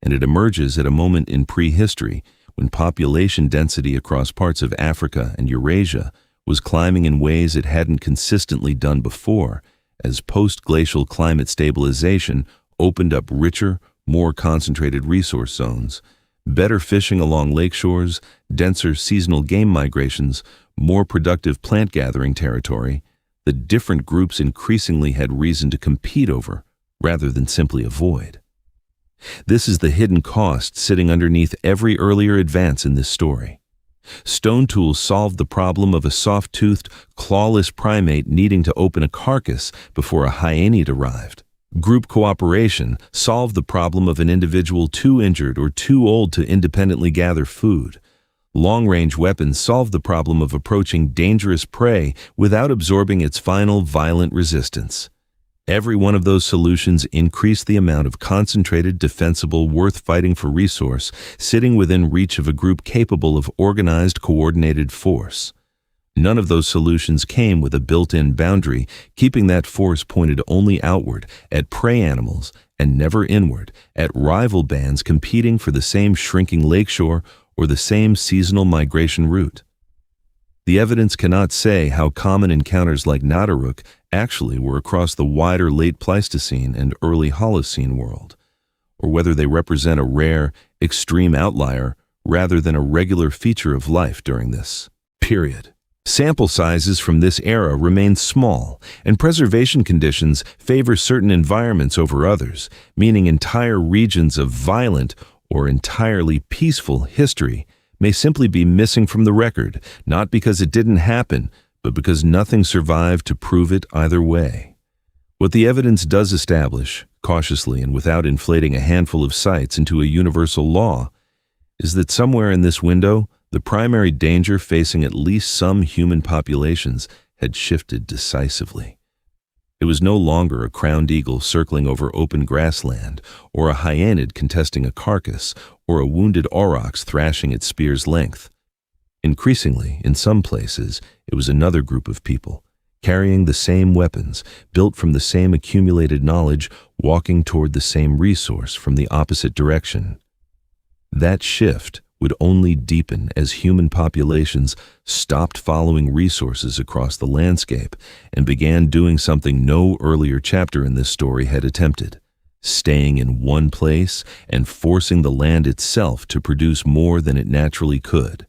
And it emerges at a moment in prehistory when population density across parts of Africa and Eurasia was climbing in ways it hadn't consistently done before, as post-glacial climate stabilization opened up richer, more concentrated resource zones, better fishing along lakeshores, denser seasonal game migrations, more productive plant-gathering territory. The different groups increasingly had reason to compete over, rather than simply avoid. This is the hidden cost sitting underneath every earlier advance in this story. Stone tools solved the problem of a soft-toothed, clawless primate needing to open a carcass before a hyenid arrived. Group cooperation solved the problem of an individual too injured or too old to independently gather food. Long-range weapons solved the problem of approaching dangerous prey without absorbing its final violent resistance. Every one of those solutions increased the amount of concentrated, defensible, worth fighting for resource sitting within reach of a group capable of organized, coordinated force. None of those solutions came with a built-in boundary, keeping that force pointed only outward, at prey animals, and never inward, at rival bands competing for the same shrinking lakeshore or the same seasonal migration route. The evidence cannot say how common encounters like Nataruk actually were across the wider late Pleistocene and early Holocene world, or whether they represent a rare, extreme outlier rather than a regular feature of life during this period. Sample sizes from this era remain small, and preservation conditions favor certain environments over others, meaning entire regions of violent or entirely peaceful history may simply be missing from the record, not because it didn't happen, but because nothing survived to prove it either way. What the evidence does establish, cautiously and without inflating a handful of sites into a universal law, is that somewhere in this window, the primary danger facing at least some human populations had shifted decisively. It was no longer a crowned eagle circling over open grassland, or a hyenid contesting a carcass, or a wounded aurochs thrashing its spear's length. Increasingly, in some places, it was another group of people, carrying the same weapons, built from the same accumulated knowledge, walking toward the same resource from the opposite direction. That shift would only deepen as human populations stopped following resources across the landscape and began doing something no earlier chapter in this story had attempted: staying in one place and forcing the land itself to produce more than it naturally could.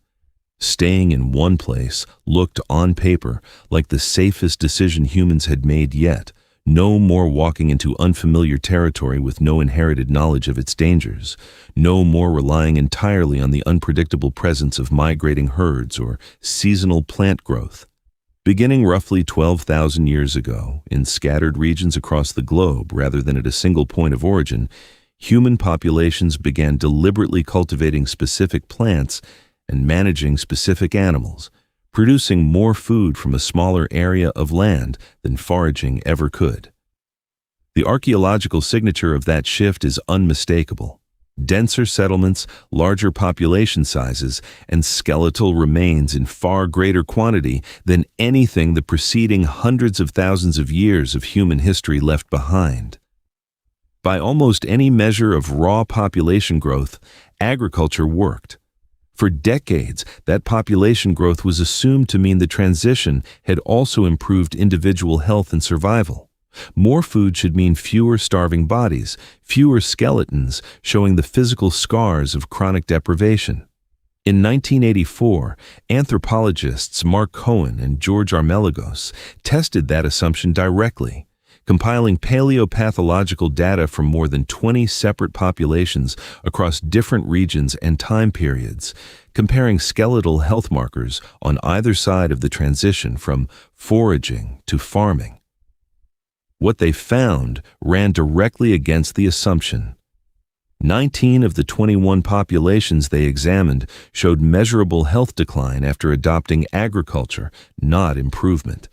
Staying in one place looked on paper like the safest decision humans had made yet. No more walking into unfamiliar territory with no inherited knowledge of its dangers. No more relying entirely on the unpredictable presence of migrating herds or seasonal plant growth. Beginning roughly 12,000 years ago, in scattered regions across the globe rather than at a single point of origin, human populations began deliberately cultivating specific plants and managing specific animals, producing more food from a smaller area of land than foraging ever could. The archaeological signature of that shift is unmistakable. Denser settlements, larger population sizes, and skeletal remains in far greater quantity than anything the preceding hundreds of thousands of years of human history left behind. By almost any measure of raw population growth, agriculture worked. For decades, that population growth was assumed to mean the transition had also improved individual health and survival. More food should mean fewer starving bodies, fewer skeletons showing the physical scars of chronic deprivation. In 1984, anthropologists Mark Cohen and George Armelagos tested that assumption directly, compiling paleopathological data from more than 20 separate populations across different regions and time periods, comparing skeletal health markers on either side of the transition from foraging to farming. What they found ran directly against the assumption. 19 of the 21 populations they examined showed measurable health decline after adopting agriculture, not improvement.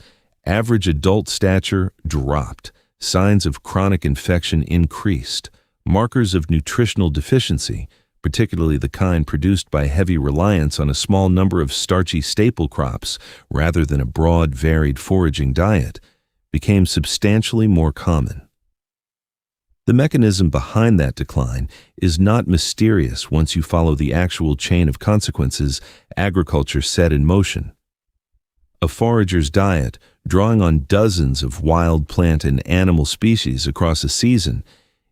Average adult stature dropped, signs of chronic infection increased, markers of nutritional deficiency, particularly the kind produced by heavy reliance on a small number of starchy staple crops rather than a broad, varied foraging diet, became substantially more common. The mechanism behind that decline is not mysterious once you follow the actual chain of consequences agriculture set in motion. A forager's diet, drawing on dozens of wild plant and animal species across a season,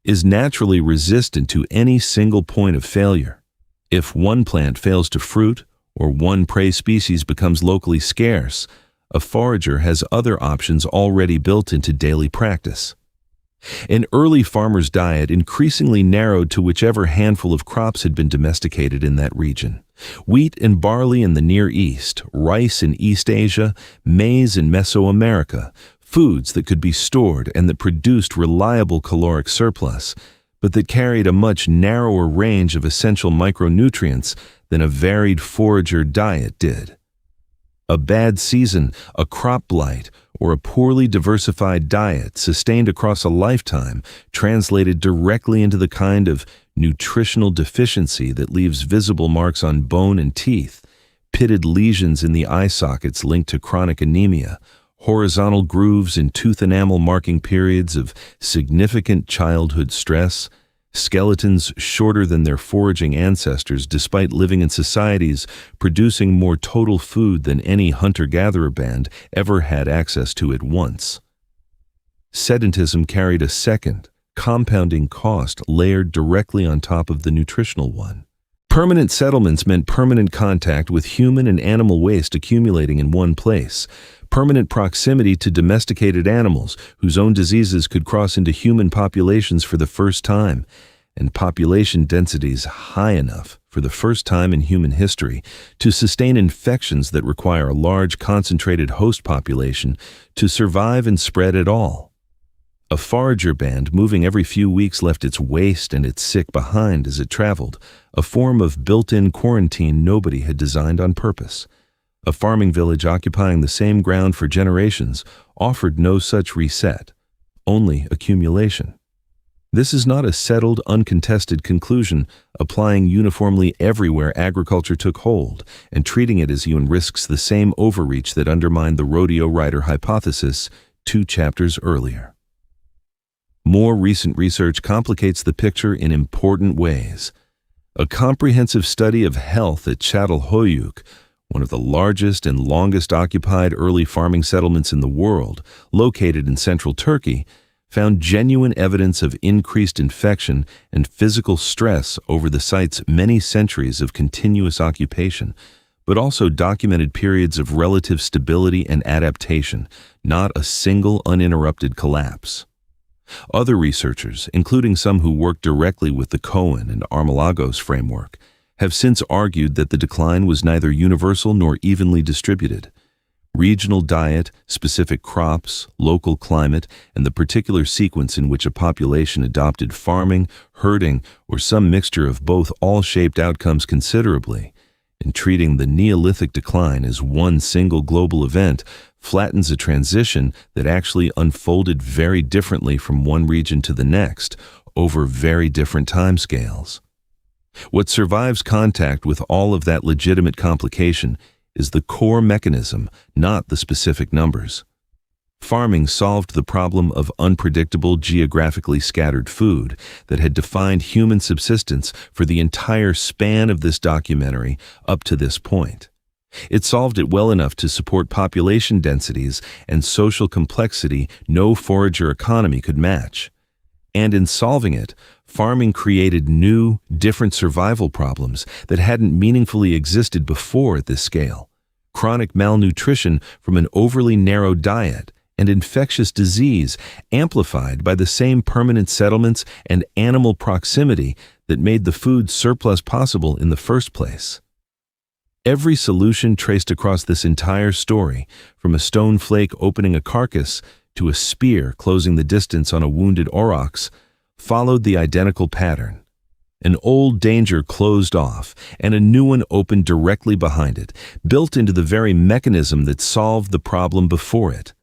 is naturally resistant to any single point of failure. If one plant fails to fruit or one prey species becomes locally scarce, a forager has other options already built into daily practice. An early farmer's diet increasingly narrowed to whichever handful of crops had been domesticated in that region. Wheat and barley in the Near East, rice in East Asia, maize in Mesoamerica, foods that could be stored and that produced reliable caloric surplus, but that carried a much narrower range of essential micronutrients than a varied forager diet did. A bad season, a crop blight, or a poorly diversified diet sustained across a lifetime translated directly into the kind of nutritional deficiency that leaves visible marks on bone and teeth, pitted lesions in the eye sockets linked to chronic anemia, horizontal grooves in tooth enamel marking periods of significant childhood stress, skeletons shorter than their foraging ancestors despite living in societies producing more total food than any hunter-gatherer band ever had access to at once. Sedentism carried a second, compounding cost layered directly on top of the nutritional one. Permanent settlements meant permanent contact with human and animal waste accumulating in one place, permanent proximity to domesticated animals whose own diseases could cross into human populations for the first time, and population densities high enough for the first time in human history to sustain infections that require a large concentrated host population to survive and spread at all. A forager band moving every few weeks left its waste and its sick behind as it traveled, a form of built-in quarantine nobody had designed on purpose. A farming village occupying the same ground for generations offered no such reset, only accumulation. This is not a settled, uncontested conclusion applying uniformly everywhere agriculture took hold and treating it as UN risks the same overreach that undermined the rodeo rider hypothesis 2 chapters earlier. More recent research complicates the picture in important ways. A comprehensive study of health at Çatalhöyük, one of the largest and longest occupied early farming settlements in the world, located in central Turkey, found genuine evidence of increased infection and physical stress over the site's many centuries of continuous occupation, but also documented periods of relative stability and adaptation, not a single uninterrupted collapse. Other researchers, including some who work directly with the Cohen and Armalagos framework, have since argued that the decline was neither universal nor evenly distributed. Regional diet, specific crops, local climate, and the particular sequence in which a population adopted farming, herding, or some mixture of both all shaped outcomes considerably. And treating the Neolithic decline as one single global event flattens a transition that actually unfolded very differently from one region to the next, over very different timescales. What survives contact with all of that legitimate complication is the core mechanism, not the specific numbers. Farming solved the problem of unpredictable, geographically scattered food that had defined human subsistence for the entire span of this documentary up to this point. It solved it well enough to support population densities and social complexity no forager economy could match. And in solving it, farming created new, different survival problems that hadn't meaningfully existed before at this scale. Chronic malnutrition from an overly narrow diet and infectious disease amplified by the same permanent settlements and animal proximity that made the food surplus possible in the first place. Every solution traced across this entire story, from a stone flake opening a carcass to a spear closing the distance on a wounded aurochs, followed the identical pattern. An old danger closed off, and a new one opened directly behind it, built into the very mechanism that solved the problem before it.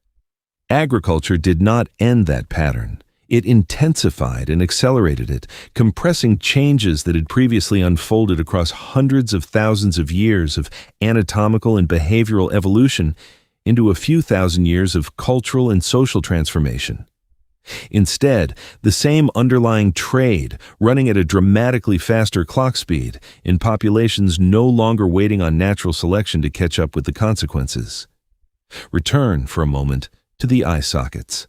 Agriculture did not end that pattern. It intensified and accelerated it, compressing changes that had previously unfolded across hundreds of thousands of years of anatomical and behavioral evolution into a few thousand years of cultural and social transformation. Instead, the same underlying trade, running at a dramatically faster clock speed, in populations no longer waiting on natural selection to catch up with the consequences. Return, for a moment, to the eye sockets.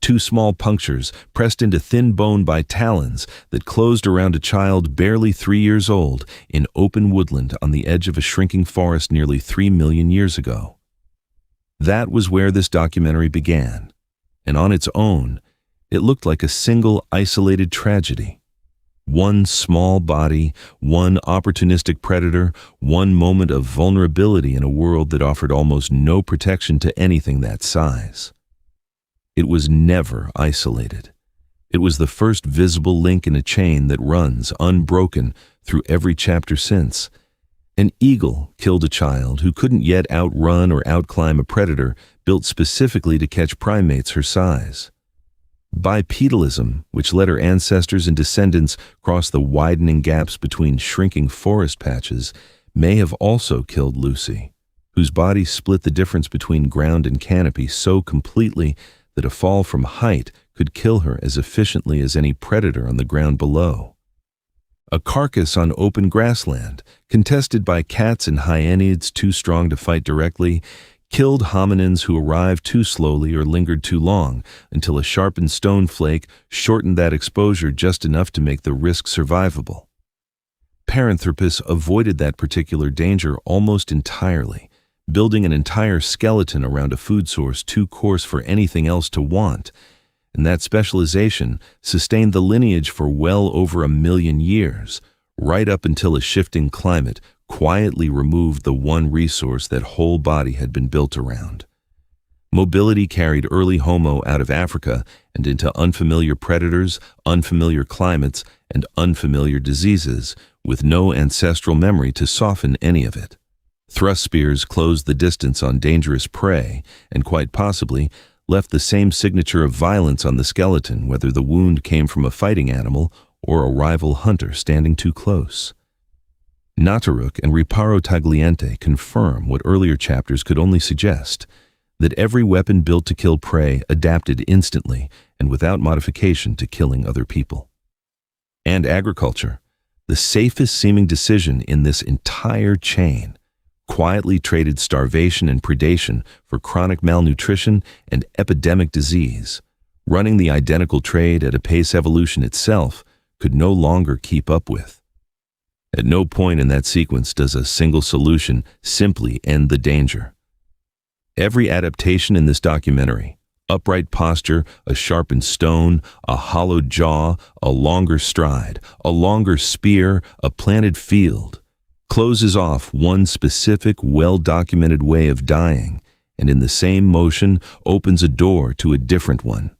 Two small punctures pressed into thin bone by talons that closed around a child barely 3 years old in open woodland on the edge of a shrinking forest nearly 3 million years ago. That was where this documentary began, and on its own, it looked like a single isolated tragedy. One small body, one opportunistic predator, one moment of vulnerability in a world that offered almost no protection to anything that size. It was never isolated. It was the first visible link in a chain that runs unbroken through every chapter since. An eagle killed a child who couldn't yet outrun or outclimb a predator built specifically to catch primates her size. Bipedalism, which let her ancestors and descendants cross the widening gaps between shrinking forest patches, may have also killed Lucy, whose body split the difference between ground and canopy so completely that a fall from height could kill her as efficiently as any predator on the ground below. A carcass on open grassland, contested by cats and hyenids too strong to fight directly, killed hominins who arrived too slowly or lingered too long until a sharpened stone flake shortened that exposure just enough to make the risk survivable. Paranthropus avoided that particular danger almost entirely, building an entire skeleton around a food source too coarse for anything else to want, and that specialization sustained the lineage for well over 1 million years, right up until a shifting climate quietly removed the one resource that whole body had been built around. Mobility carried early Homo out of Africa and into unfamiliar predators, unfamiliar climates, and unfamiliar diseases, with no ancestral memory to soften any of it. Thrust spears closed the distance on dangerous prey, and quite possibly left the same signature of violence on the skeleton, whether the wound came from a fighting animal or a rival hunter standing too close. Nataruk and Riparo Tagliente confirm what earlier chapters could only suggest, that every weapon built to kill prey adapted instantly and without modification to killing other people. And agriculture, The safest seeming decision in this entire chain quietly traded starvation and predation for chronic malnutrition and epidemic disease, running the identical trade at a pace evolution itself could no longer keep up with. At no point in that sequence does a single solution simply end the danger. Every adaptation in this documentary, upright posture, a sharpened stone, a hollowed jaw, a longer stride, a longer spear, a planted field, closes off one specific, well-documented way of dying, and in the same motion opens a door to a different one.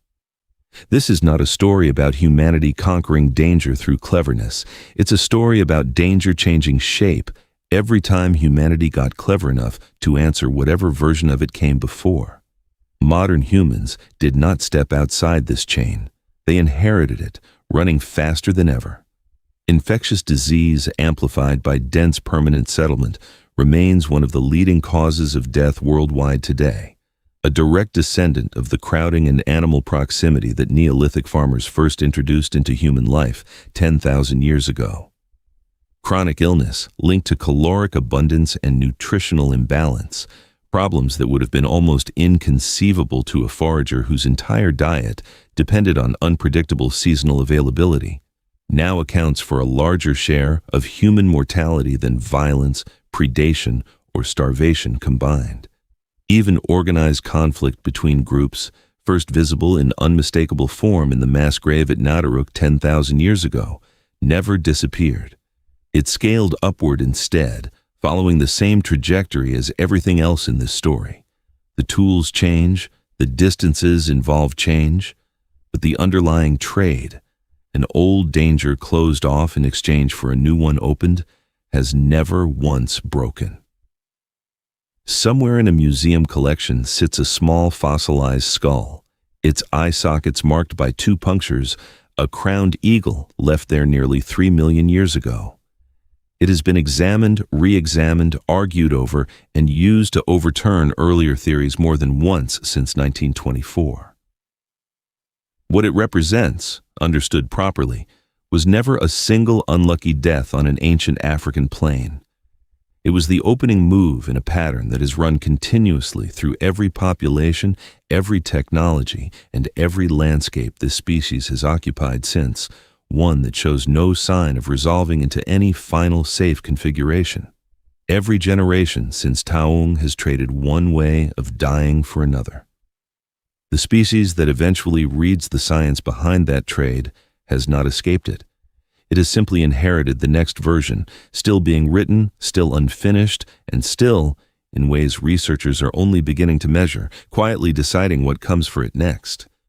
This is not a story about humanity conquering danger through cleverness. It's a story about danger changing shape every time humanity got clever enough to answer whatever version of it came before. Modern humans did not step outside this chain. They inherited it, running faster than ever. Infectious disease amplified by dense permanent settlement remains one of the leading causes of death worldwide today, a direct descendant of the crowding and animal proximity that Neolithic farmers first introduced into human life 10,000 years ago. Chronic illness linked to caloric abundance and nutritional imbalance, problems that would have been almost inconceivable to a forager whose entire diet depended on unpredictable seasonal availability, now accounts for a larger share of human mortality than violence, predation, or starvation combined. Even organized conflict between groups, first visible in unmistakable form in the mass grave at Nadaruk 10,000 years ago, never disappeared. It scaled upward instead, following the same trajectory as everything else in this story. The tools change, the distances involve change, but the underlying trade, an old danger closed off in exchange for a new one opened, has never once broken. Somewhere in a museum collection sits a small fossilized skull, its eye sockets marked by 2 punctures, a crowned eagle left there nearly 3 million years ago. It has been examined, re-examined, argued over, and used to overturn earlier theories more than once since 1924. What it represents, understood properly, was never a single unlucky death on an ancient African plain. It was the opening move in a pattern that has run continuously through every population, every technology, and every landscape this species has occupied since, one that shows no sign of resolving into any final safe configuration. Every generation since Taung has traded one way of dying for another. The species that eventually reads the science behind that trade has not escaped it. It has simply inherited the next version, still being written, still unfinished, and still, in ways researchers are only beginning to measure, quietly deciding what comes for it next.